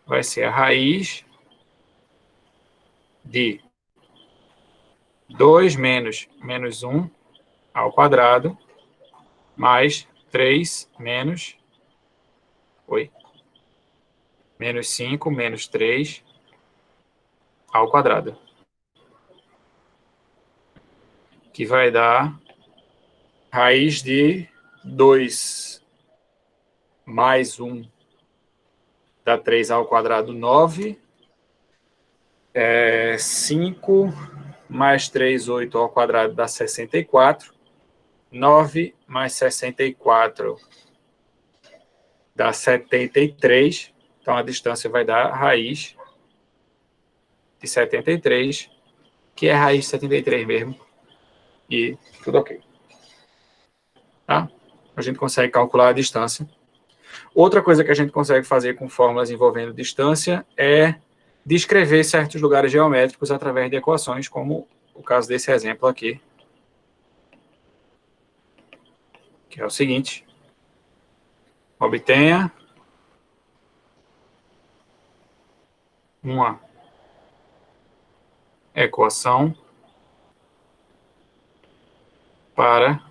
vai ser a raiz de 2 menos 1 ao quadrado, mais 3 menos 5 menos 3 ao quadrado, que vai dar raiz de 2 mais 1 dá 3 ao quadrado, 9, 5 mais 3, 8 ao quadrado dá 64, 9 mais 64 dá 73, então a distância vai dar raiz de 73, que é raiz de 73 mesmo, e tudo ok. Tá? A gente consegue calcular a distância. Outra coisa que a gente consegue fazer com fórmulas envolvendo distância é descrever certos lugares geométricos através de equações, como o caso desse exemplo aqui, que é o seguinte: obtenha uma equação para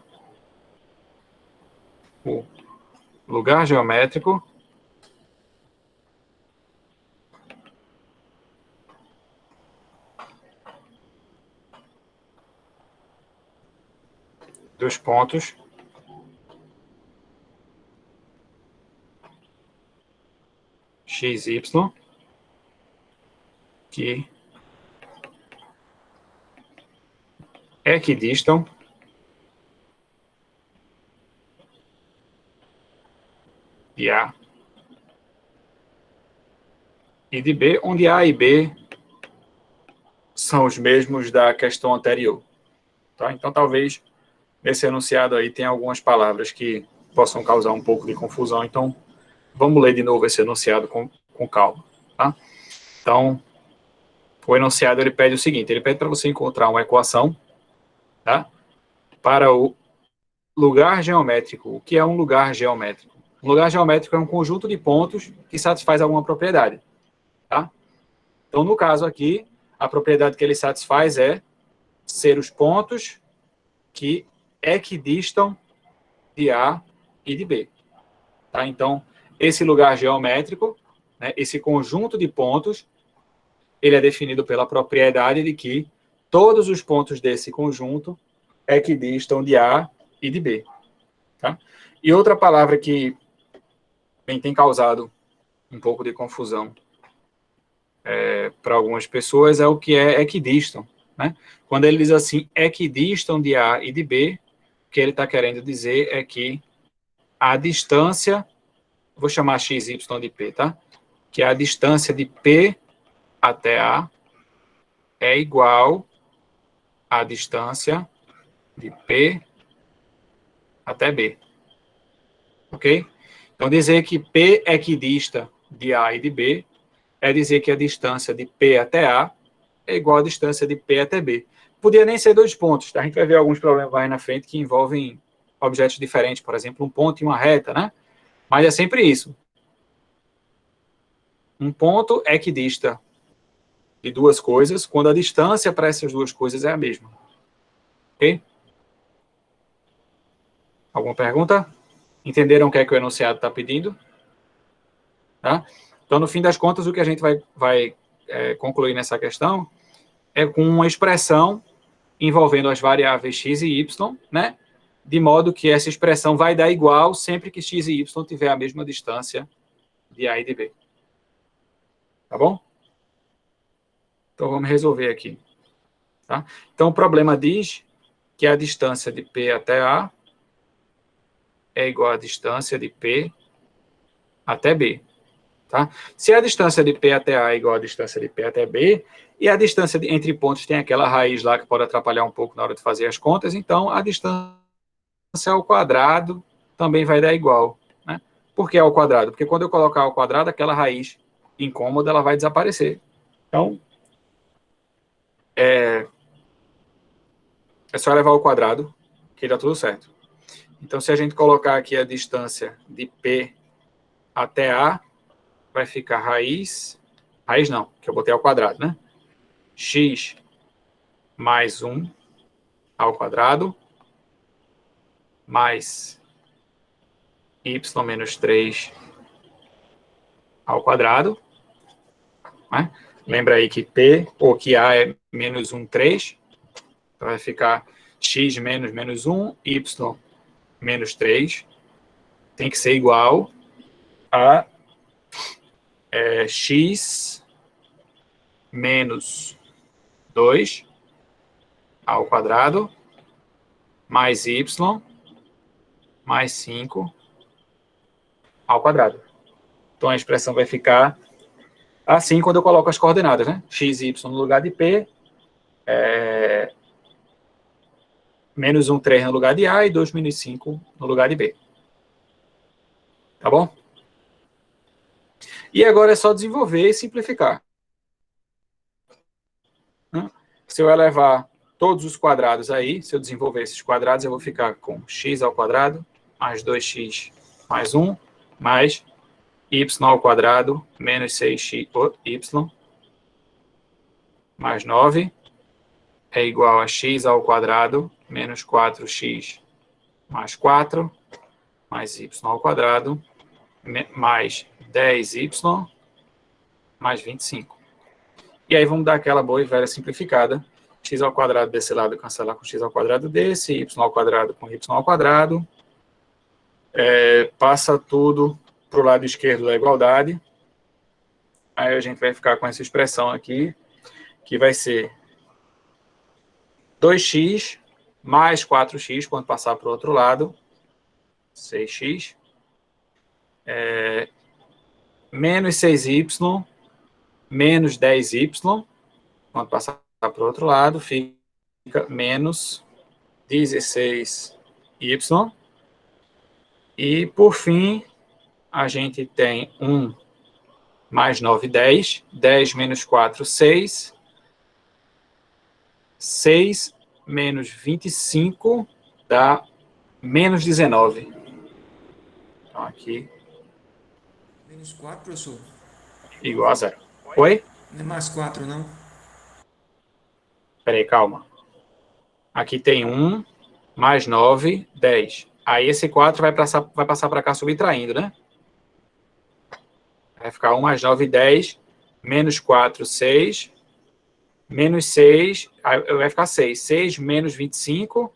o lugar geométrico dos pontos x, y, que equidistam de A e de B, onde A e B são os mesmos da questão anterior. Tá? Então, talvez, nesse enunciado aí, tenha algumas palavras que possam causar um pouco de confusão. Então, vamos ler de novo esse enunciado com calma. Tá? Então, o enunciado ele pede o seguinte: ele pede para você encontrar uma equação, tá? Para o lugar geométrico. O que é um lugar geométrico? Um lugar geométrico é um conjunto de pontos que satisfaz alguma propriedade. Tá? Então, no caso aqui, a propriedade que ele satisfaz é ser os pontos que equidistam de A e de B. Tá? Então, esse lugar geométrico, né, esse conjunto de pontos, ele é definido pela propriedade de que todos os pontos desse conjunto equidistam de A e de B. Tá? E outra palavra que tem causado um pouco de confusão para algumas pessoas é o que é equidistam. Né? Quando ele diz assim, equidistam de A e de B, o que ele está querendo dizer é que a distância, vou chamar XY de P, tá? Que a distância de P até A é igual à distância de P até B. Ok? Então, dizer que P equidista de A e de B é dizer que a distância de P até A é igual à distância de P até B. Podia nem ser 2 pontos, tá? A gente vai ver alguns problemas mais na frente que envolvem objetos diferentes, por exemplo, um ponto e uma reta, né? Mas é sempre isso. Um ponto equidista de 2 coisas, quando a distância para essas 2 coisas é a mesma. Ok? Alguma pergunta? Entenderam o que é que o enunciado está pedindo? Tá? Então, no fim das contas, o que a gente vai concluir nessa questão é com uma expressão envolvendo as variáveis x e y, né? De modo que essa expressão vai dar igual sempre que x e y tiver a mesma distância de A e de B. Tá bom? Então, vamos resolver aqui. Tá? Então, o problema diz que a distância de P até A é igual à distância de P até B. Tá? Se a distância de P até A é igual à distância de P até B, e a distância entre pontos tem aquela raiz lá que pode atrapalhar um pouco na hora de fazer as contas, então a distância ao quadrado também vai dar igual. Né? Por que ao quadrado? Porque quando eu colocar ao quadrado, aquela raiz incômoda ela vai desaparecer. Então, é só levar ao quadrado que dá tudo certo. Então, se a gente colocar aqui a distância de P até A, vai ficar raiz não, que eu botei ao quadrado, né? X mais 1 ao quadrado, mais y menos 3 ao quadrado. Né? Lembra aí que que A é menos 1, 3. Então, vai ficar x menos 1, y menos 3. Tem que ser igual a x menos 2 ao quadrado, mais y, mais 5 ao quadrado. Então, a expressão vai ficar assim quando eu coloco as coordenadas, né? X e y no lugar de P, menos 1, 3 no lugar de A e 2 menos 5 no lugar de B. Tá bom? E agora é só desenvolver e simplificar. Se eu elevar todos os quadrados aí, se eu desenvolver esses quadrados, eu vou ficar com x ao quadrado, mais 2x mais 1, mais y ao quadrado, menos 6y, mais 9, é igual a x ao quadrado, menos 4x mais 4, mais y ao quadrado, mais 10y, mais 25. E aí vamos dar aquela boa e velha simplificada. X ao quadrado desse lado cancelar com x ao quadrado desse, y ao quadrado com y ao quadrado. Passa tudo para o lado esquerdo da igualdade. Aí a gente vai ficar com essa expressão aqui, que vai ser 2x mais 4x, quando passar para o outro lado, 6x, menos 6y, menos 10y, quando passar para o outro lado, fica menos 16y. E, por fim, a gente tem 1 mais 9, 10. 10 menos 4, 6. 6 menos 25 dá menos 19. Então, aqui, Menos 4, professor. igual a 0. Oi? Não é mais 4, não? Peraí, calma. Aqui tem 1 mais 9, 10. Aí esse 4 vai passar para cá subtraindo, né? Vai ficar 1 mais 9, 10. menos 4, 6, menos 6, aí vai ficar 6. 6 menos 25,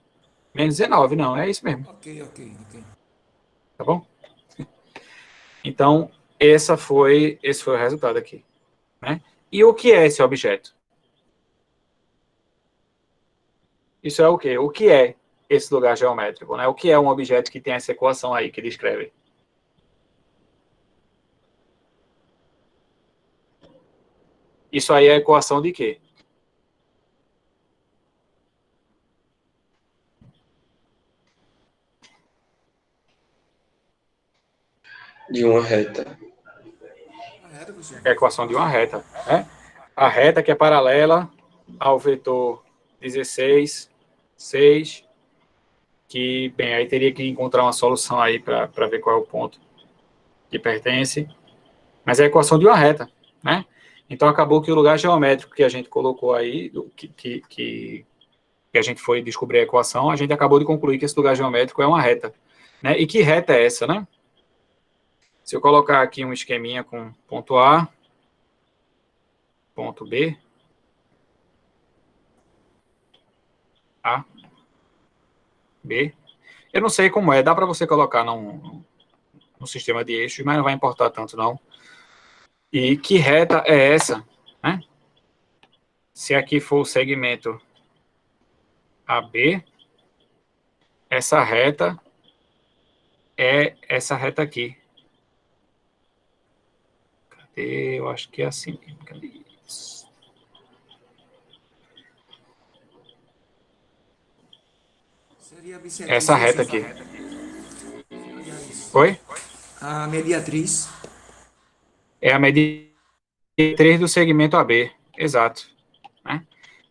menos 19. Não, é isso mesmo, Ok, ok, ok. tá bom? Então, esse foi o resultado aqui, né? E o que é esse objeto? Isso é o quê? O que é esse lugar geométrico, né? O que é um objeto que tem essa equação aí que descreve? Isso aí é a equação de quê? De uma reta. Correto, professor. É a equação de uma reta, né? A reta que é paralela ao vetor 16, 6, que, bem, aí teria que encontrar uma solução aí para ver qual é o ponto que pertence, mas é a equação de uma reta, né? Então, acabou que o lugar geométrico que a gente colocou aí, que a gente foi descobrir a equação, a gente acabou de concluir que esse lugar geométrico é uma reta, né? E que reta é essa, né? Se eu colocar aqui um esqueminha com ponto A, ponto B, A, B, eu não sei como é, dá para você colocar num sistema de eixos, mas não vai importar tanto, não. E que reta é essa, né? Se aqui for o segmento AB, essa reta é essa reta aqui. Cadê? Eu acho que é assim. Cadê isso? Seria a bissetriz Essa reta desse... aqui. Aliás, Oi? a mediatriz. É a mediatriz do segmento AB. Exato. Né?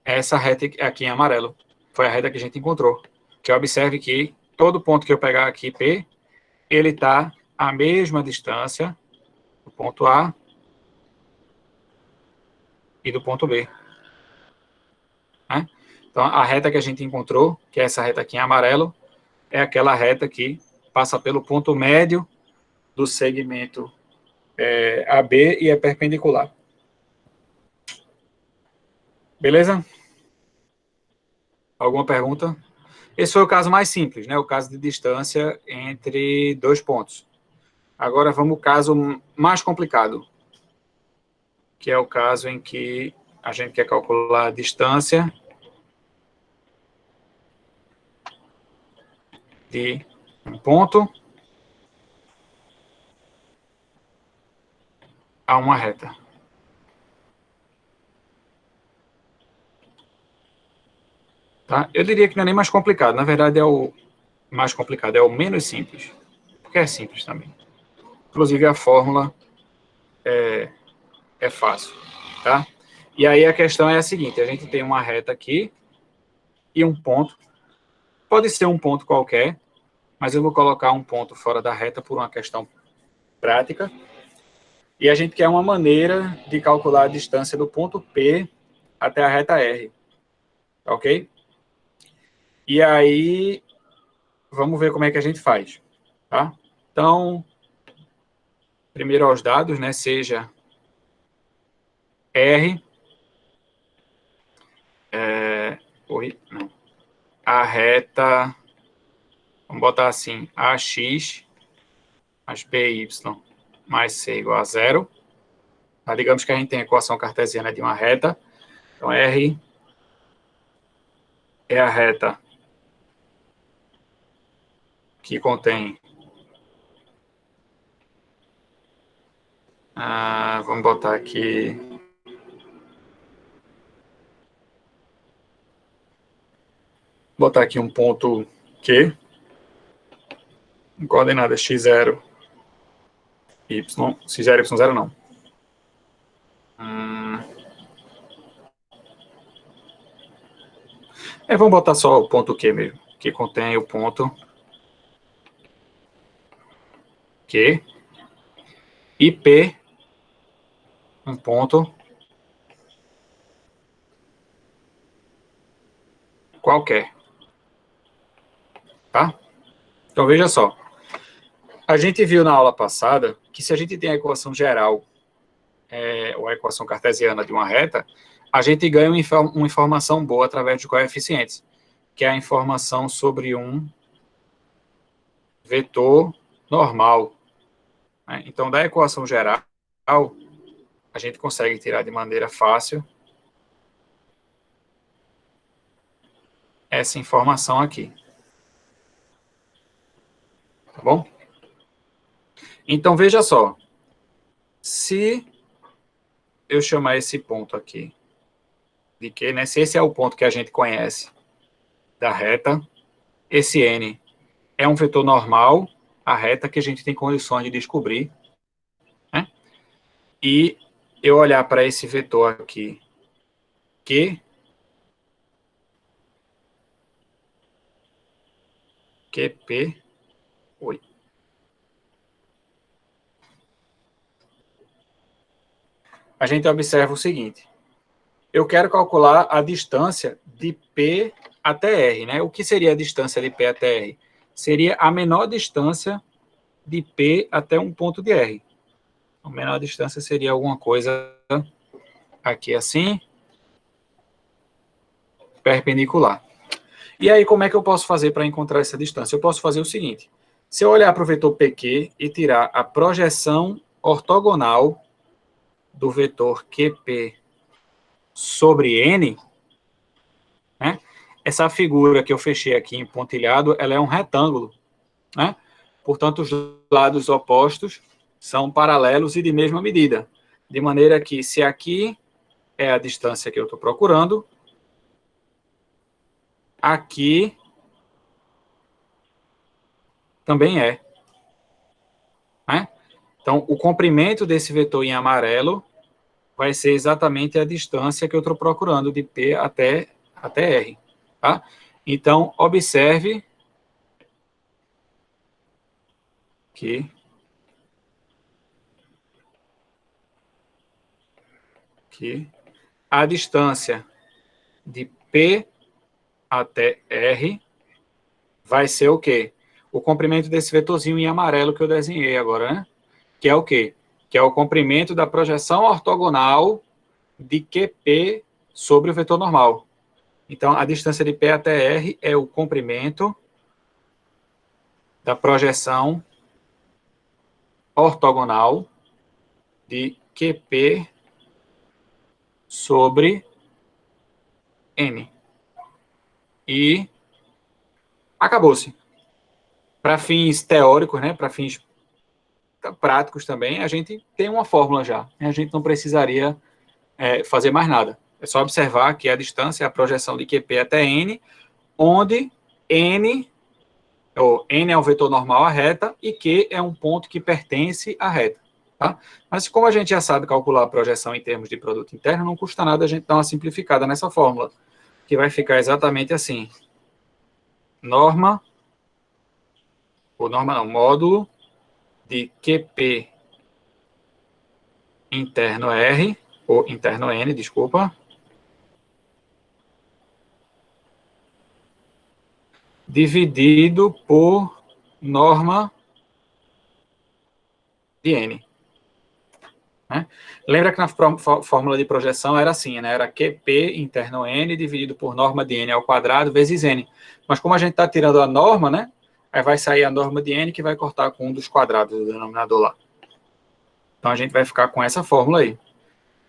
Essa reta aqui em amarelo. Foi a reta que a gente encontrou. Que observe que todo ponto que eu pegar aqui, P, ele está à mesma distância do ponto A e do ponto B. Né? Então, a reta que a gente encontrou, que é essa reta aqui em amarelo, é aquela reta que passa pelo ponto médio do segmento AB e é perpendicular. Beleza? Alguma pergunta? Esse foi o caso mais simples, né? O caso de distância entre dois pontos. Agora vamos ao caso mais complicado, que é o caso em que a gente quer calcular a distância de um ponto a uma reta. Tá? Eu diria que não é nem mais complicado, na verdade é o mais complicado, é o menos simples, porque é simples também. Inclusive a fórmula é fácil, tá? E aí a questão é a seguinte, a gente tem uma reta aqui e um ponto, pode ser um ponto qualquer, mas eu vou colocar um ponto fora da reta por uma questão prática, e a gente quer uma maneira de calcular a distância do ponto P até a reta R, ok? E aí, vamos ver como é que a gente faz, tá? Então, primeiro aos dados, né, seja R, não, a reta, vamos botar assim, AX mais BY mais C igual a zero. Tá? Digamos que a gente tem a equação cartesiana de uma reta, então R é a reta que contém, vamos botar aqui, um ponto Q, em coordenadas x0, y, x0, y0 não. Vamos botar só o ponto Q mesmo, que contém o ponto Q, e P, um ponto qualquer, tá? Então, veja só, a gente viu na aula passada que se a gente tem a equação geral ou a equação cartesiana de uma reta, a gente ganha uma informação boa através de coeficientes, que é a informação sobre um vetor normal, né? Então, da equação geral, a gente consegue tirar de maneira fácil essa informação aqui. Tá bom? Então, veja só. Se eu chamar esse ponto aqui de Q, né? Se esse é o ponto que a gente conhece da reta, esse N é um vetor normal, a reta que a gente tem condições de descobrir, né? E eu olhar para esse vetor aqui, Q, QP, oi. A gente observa o seguinte. Eu quero calcular a distância de P até R, né? O que seria a distância de P até R? Seria a menor distância de P até um ponto de R. A menor distância seria alguma coisa aqui assim, perpendicular. E aí, como é que eu posso fazer para encontrar essa distância? Eu posso fazer o seguinte. Se eu olhar para o vetor PQ e tirar a projeção ortogonal do vetor QP sobre N, né? Essa figura que eu fechei aqui em pontilhado, ela é um retângulo, né? Portanto, os lados opostos são paralelos e de mesma medida. De maneira que, se aqui é a distância que eu estou procurando, aqui também é, né? Então, o comprimento desse vetor em amarelo vai ser exatamente a distância que eu estou procurando de P até R, tá? Então, observe que a distância de P até R vai ser o quê? O comprimento desse vetorzinho em amarelo que eu desenhei agora, né? Que é o quê? Que é o comprimento da projeção ortogonal de QP sobre o vetor normal. Então, a distância de P até R é o comprimento da projeção ortogonal de QP sobre N. E acabou-se. Para fins teóricos, né, para fins práticos também, a gente tem uma fórmula já. A gente não precisaria fazer mais nada. É só observar que a distância é a projeção de QP até N, onde N é um vetor normal à reta e Q é um ponto que pertence à reta. Tá? Mas como a gente já sabe calcular a projeção em termos de produto interno, não custa nada a gente dar uma simplificada nessa fórmula, que vai ficar exatamente assim. Módulo de QP interno R, ou interno N, desculpa, dividido por norma de N. Né? Lembra que na fórmula de projeção era assim, né? Era QP interno N dividido por norma de N ao quadrado vezes N. Mas como a gente está tirando a norma, né? Aí vai sair a norma de N que vai cortar com um dos quadrados do denominador lá. Então, a gente vai ficar com essa fórmula aí.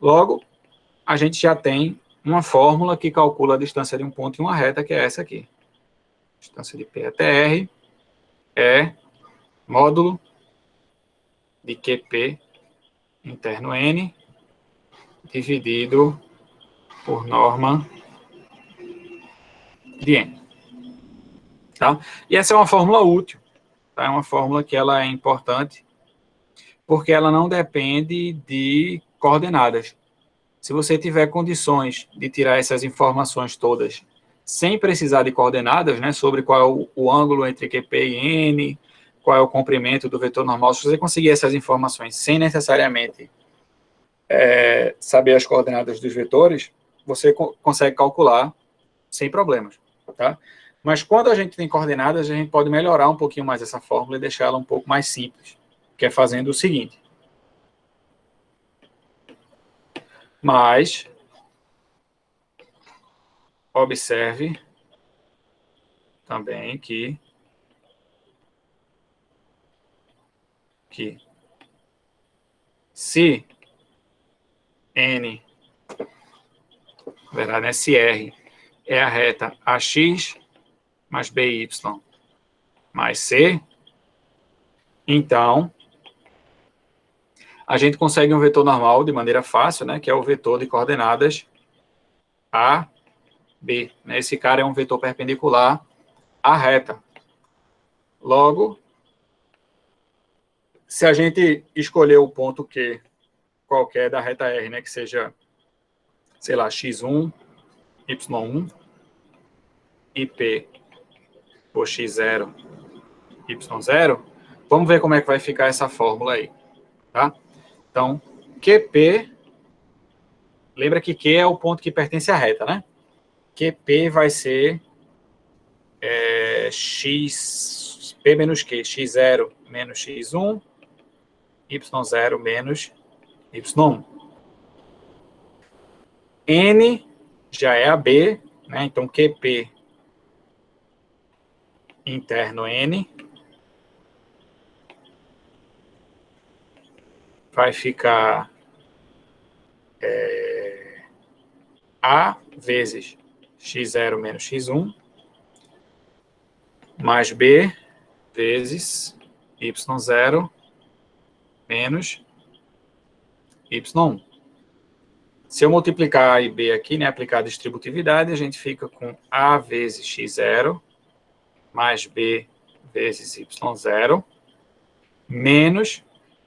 Logo, a gente já tem uma fórmula que calcula a distância de um ponto em uma reta, que é essa aqui. A distância de P até R é módulo de QP interno N dividido por norma de N. Tá? E essa é uma fórmula útil. Tá? É uma fórmula que ela é importante porque ela não depende de coordenadas. Se você tiver condições de tirar essas informações todas sem precisar de coordenadas, né, sobre qual é o ângulo entre QP e N, qual é o comprimento do vetor normal, se você conseguir essas informações sem necessariamente saber as coordenadas dos vetores, você consegue calcular sem problemas, tá? Mas quando a gente tem coordenadas, a gente pode melhorar um pouquinho mais essa fórmula e deixar ela um pouco mais simples, que é fazendo o seguinte. Mas, observe também que se N, na verdade, né, se R é a reta AX mais BY mais C, então a gente consegue um vetor normal de maneira fácil, né, que é o vetor de coordenadas A, B. Né? Esse cara é um vetor perpendicular à reta. Logo, se a gente escolher o ponto Q qualquer da reta R, né, que seja, sei lá, x1, y1, e P por x0, y0, vamos ver como é que vai ficar essa fórmula aí, tá? Então, QP, lembra que Q é o ponto que pertence à reta, né? QP vai ser x, P menos Q, x0 menos x1, y0 menos y1. N já é a B, né? Então, QP interno N vai ficar A vezes x0 menos x1 mais B vezes y0 menos y1. Se eu multiplicar A e B aqui, né, aplicar a distributividade, a gente fica com A vezes x0 mais B vezes y0 menos,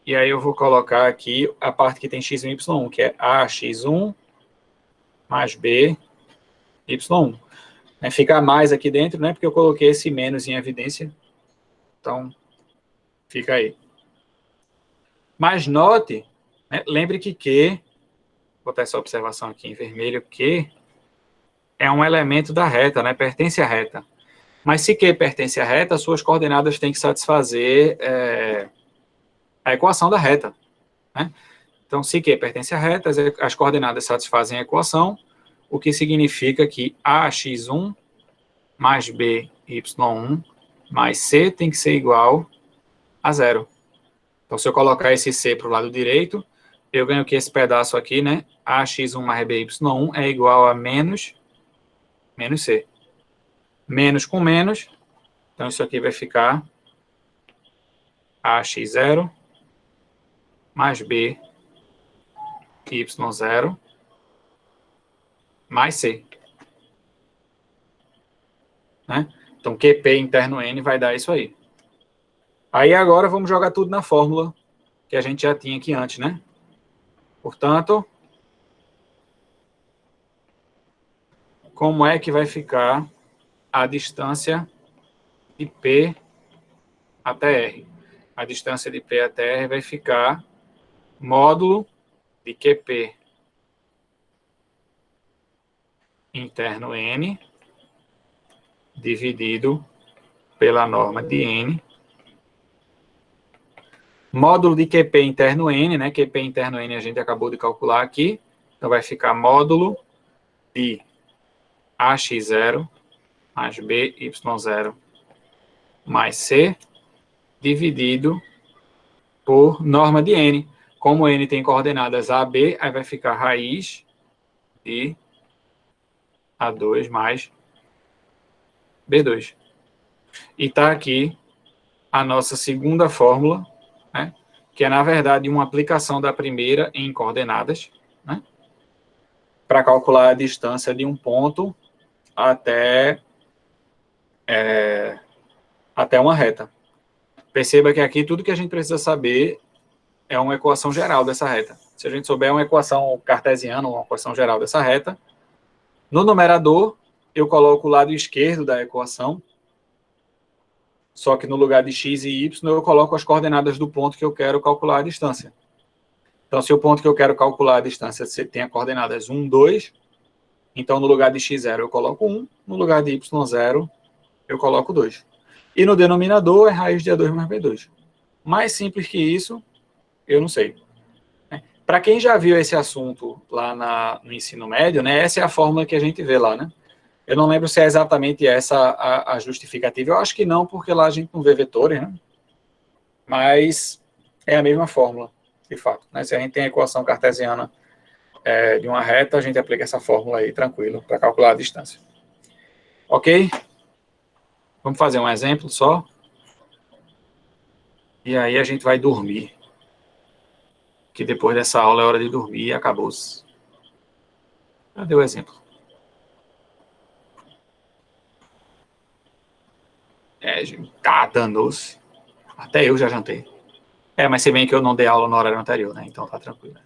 e aí eu vou colocar aqui a parte que tem x1 e y1, que é AX1 mais B, y1. Fica mais aqui dentro, né, porque eu coloquei esse menos em evidência. Então, fica aí. Mas note, né, lembre que Q, vou botar essa observação aqui em vermelho, Q é um elemento da reta, né, pertence à reta. Mas se Q pertence à reta, suas coordenadas têm que satisfazer a equação da reta, né? Então, se Q pertence à reta, as coordenadas satisfazem a equação, o que significa que AX1 mais B, Y1 mais C tem que ser igual a 0. Então, se eu colocar esse C para o lado direito, eu ganho que esse pedaço aqui, né? AX1 mais BY1 é igual a menos C. Menos com menos, então isso aqui vai ficar AX0 mais B, Y0 mais C. Né? Então, QP interno N vai dar isso aí. Aí agora vamos jogar tudo na fórmula que a gente já tinha aqui antes, né? Portanto, como é que vai ficar a distância de P até R? A distância de P até R vai ficar módulo de QP interno N dividido pela norma de N. Módulo de QP interno N, né? QP interno N a gente acabou de calcular aqui. Então, vai ficar módulo de AX0 mais BY0 mais C dividido por norma de N. Como N tem coordenadas A, B, aí vai ficar raiz de A2 mais B2. E está aqui a nossa segunda fórmula, né, que é, na verdade, uma aplicação da primeira em coordenadas, né, para calcular a distância de um ponto até uma reta. Perceba que aqui tudo que a gente precisa saber é uma equação geral dessa reta. Se a gente souber uma equação cartesiana, uma equação geral dessa reta, no numerador eu coloco o lado esquerdo da equação, só que no lugar de x e y eu coloco as coordenadas do ponto que eu quero calcular a distância. Então, se o ponto que eu quero calcular a distância tem as coordenadas 1, 2, então no lugar de x0 eu coloco 1, no lugar de y0 eu coloco 2. E no denominador é raiz de A2 mais B2. Mais simples que isso, eu não sei. Para quem já viu esse assunto lá no ensino médio, né, essa é a fórmula que a gente vê lá, né? Eu não lembro se é exatamente essa a justificativa. Eu acho que não, porque lá a gente não vê vetores, né? Mas é a mesma fórmula, de fato. Né? Se a gente tem a equação cartesiana de uma reta, a gente aplica essa fórmula aí, tranquilo, para calcular a distância. Ok? Vamos fazer um exemplo só. E aí a gente vai dormir. Que depois dessa aula é hora de dormir e acabou-se. Cadê o exemplo? Danou-se. Até eu já jantei. Mas se bem que eu não dei aula no horário anterior, né? Então tá tranquilo.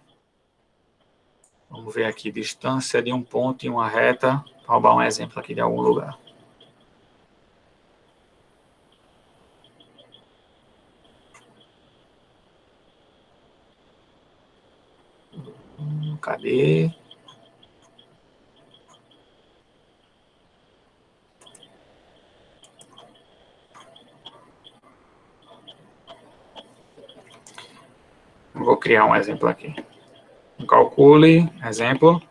Vamos ver aqui, distância de um ponto em uma reta. Vou roubar um exemplo aqui de algum lugar. Cadê? Vou criar um exemplo aqui. Calcule, exemplo.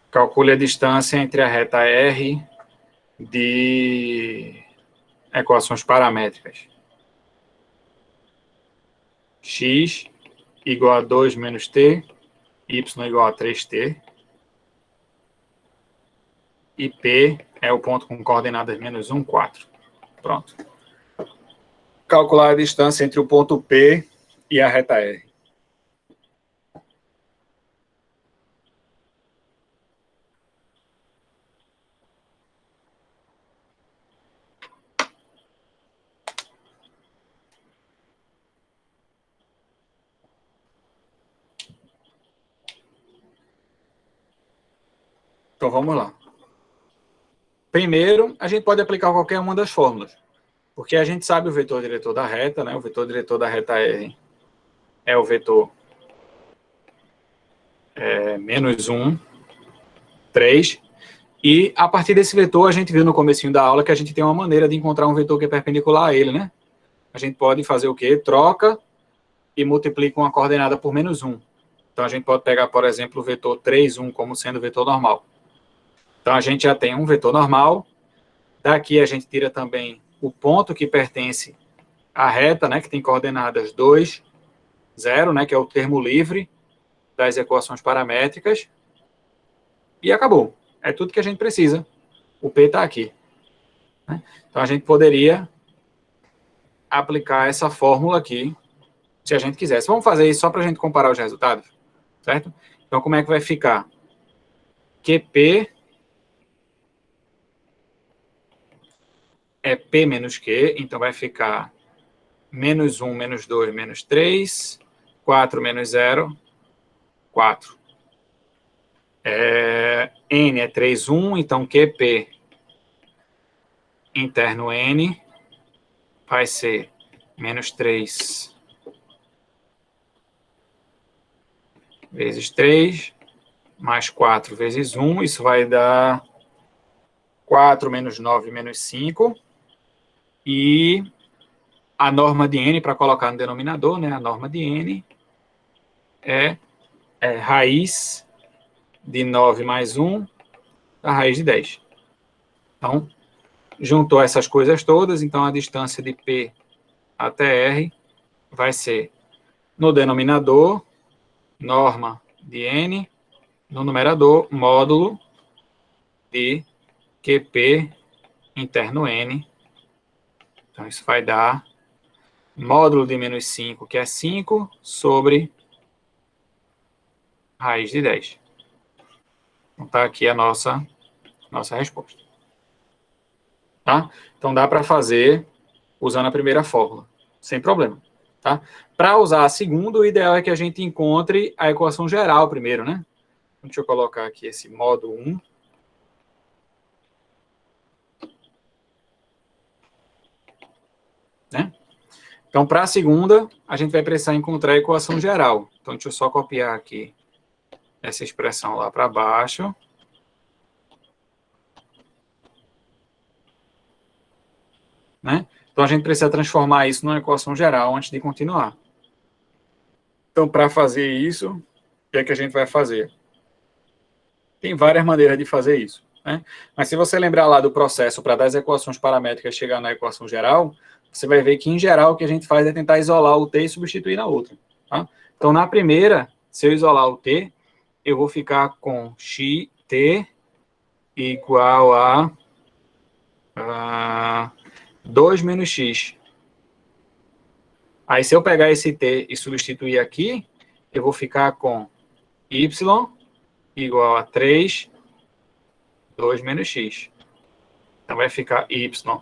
Calcule a distância entre a reta R de equações paramétricas. X igual a 2 menos t, y igual a 3t, e P é o ponto com coordenadas menos 1, 4. Pronto. Calcular a distância entre o ponto P e a reta R. Então, vamos lá. Primeiro, a gente pode aplicar qualquer uma das fórmulas, porque a gente sabe o vetor diretor da reta, né? O vetor diretor da reta R é o vetor menos 1, 3, e a partir desse vetor, a gente viu no comecinho da aula que a gente tem uma maneira de encontrar um vetor que é perpendicular a ele, né? A gente pode fazer o quê? Troca e multiplica uma coordenada por menos 1. Então, a gente pode pegar, por exemplo, o vetor 3, 1 como sendo o vetor normal. Então, a gente já tem um vetor normal. Daqui, a gente tira também o ponto que pertence à reta, né, que tem coordenadas 2, 0, né, que é o termo livre das equações paramétricas. E acabou. É tudo que a gente precisa. O P está aqui. Né? Então, a gente poderia aplicar essa fórmula aqui, se a gente quisesse. Vamos fazer isso só para a gente comparar os resultados, certo? Então, como é que vai ficar? QP é P menos Q, então vai ficar menos 1, menos 2, menos 3, 4 menos 0, 4. N é 3, 1, então QP interno N vai ser menos 3 vezes 3, mais 4 vezes 1, isso vai dar 4 menos 9 menos 5, e a norma de N, para colocar no denominador, né, a norma de N é raiz de 9 mais 1, a raiz de 10. Então, juntou essas coisas todas, então a distância de P até R vai ser, no denominador, norma de N, no numerador, módulo de QP interno N. Então, isso vai dar módulo de menos 5, que é 5, sobre raiz de 10. Então, está aqui a nossa resposta. Tá? Então, dá para fazer usando a primeira fórmula, sem problema. Tá? Para usar a segunda, o ideal é que a gente encontre a equação geral primeiro, né? Deixa eu colocar aqui esse modo 1. Né? Então, para a segunda, a gente vai precisar encontrar a equação geral. Então, deixa eu só copiar aqui essa expressão lá para baixo. Né? Então, a gente precisa transformar isso numa equação geral antes de continuar. Então, para fazer isso, o que é que a gente vai fazer? Tem várias maneiras de fazer isso, né? Mas se você lembrar lá do processo para das equações paramétricas chegar na equação geral, você vai ver que, em geral, o que a gente faz é tentar isolar o t e substituir na outra. Tá? Então, na primeira, se eu isolar o t, eu vou ficar com xt igual a 2 menos x. Aí, se eu pegar esse t e substituir aqui, eu vou ficar com y igual a 3, 2 menos x. Então, vai ficar y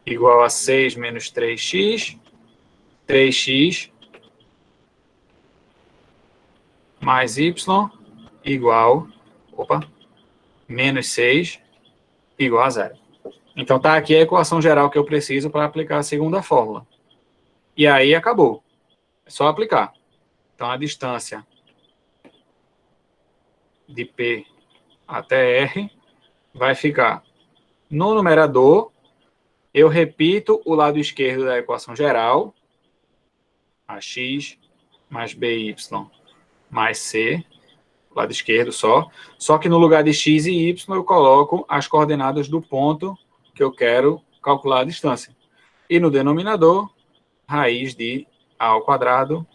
igual a 6 menos 3x, 3x mais y igual, menos 6 igual a zero. Então, tá aqui a equação geral que eu preciso para aplicar a segunda fórmula. E aí, acabou. É só aplicar. Então, a distância de P até R vai ficar no numerador. Eu repito o lado esquerdo da equação geral, ax mais by mais c, lado esquerdo só que no lugar de x e y eu coloco as coordenadas do ponto que eu quero calcular a distância. E no denominador, raiz de a ao quadrado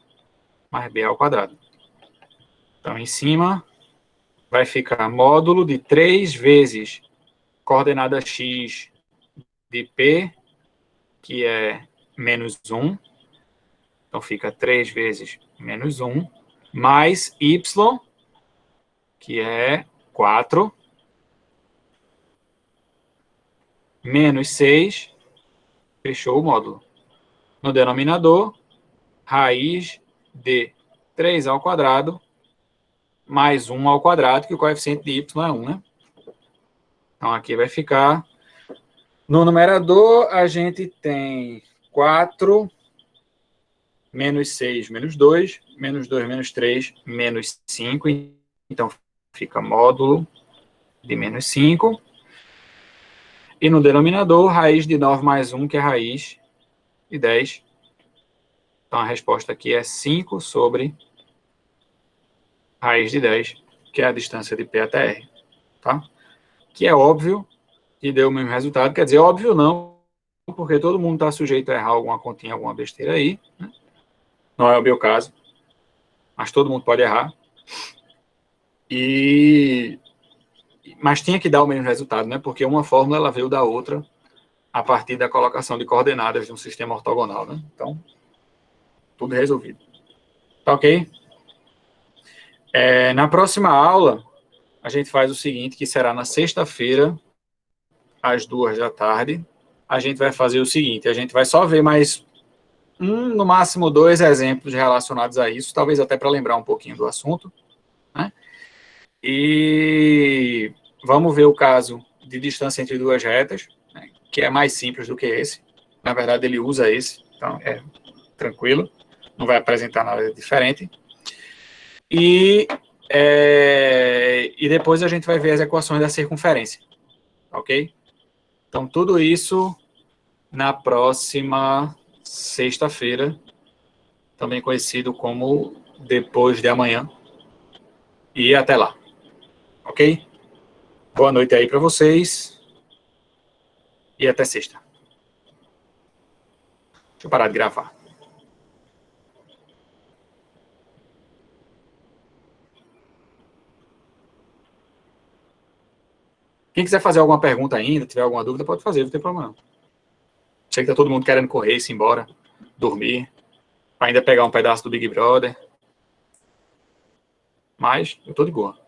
mais b ao quadrado. Então, em cima, vai ficar módulo de 3 vezes coordenada x de P, que é menos 1. Então, fica 3 vezes menos 1, mais y, que é 4, menos 6, fechou o módulo. No denominador, raiz de 3 ao quadrado, mais 1 ao quadrado, que o coeficiente de y é 1, né? Então, aqui vai ficar... No numerador, a gente tem 4, menos 6, menos 2, menos 2, menos 3, menos 5. Então, fica módulo de menos 5. E no denominador, raiz de 9 mais 1, que é raiz de 10. Então, a resposta aqui é 5 sobre raiz de 10, que é a distância de P até R. Tá? Que é óbvio que deu o mesmo resultado. Quer dizer, óbvio não, porque todo mundo está sujeito a errar alguma continha, alguma besteira aí. Né? Não é o meu caso, mas todo mundo pode errar. Mas tinha que dar o mesmo resultado, né? Porque uma fórmula ela veio da outra a partir da colocação de coordenadas de um sistema ortogonal, né? Então, tudo resolvido. Tá ok? Na próxima aula, a gente faz o seguinte, que será na sexta-feira, às 14h. A gente vai fazer o seguinte, a gente vai só ver mais no máximo 2 exemplos relacionados a isso, talvez até para lembrar um pouquinho do assunto, né? E vamos ver o caso de distância entre duas retas, né, que é mais simples do que esse. Na verdade, ele usa esse, então é tranquilo, não vai apresentar nada diferente. E depois a gente vai ver as equações da circunferência, ok? Então, tudo isso na próxima sexta-feira, também conhecido como depois de amanhã. E até lá, ok? Boa noite aí para vocês e até sexta. Deixa eu parar de gravar. Quem quiser fazer alguma pergunta ainda, tiver alguma dúvida, pode fazer, não tem problema não. Sei que tá todo mundo querendo correr, se embora, dormir, para ainda pegar um pedaço do Big Brother. Mas eu tô de boa.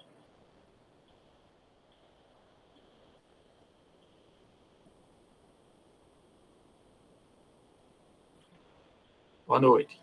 Boa noite.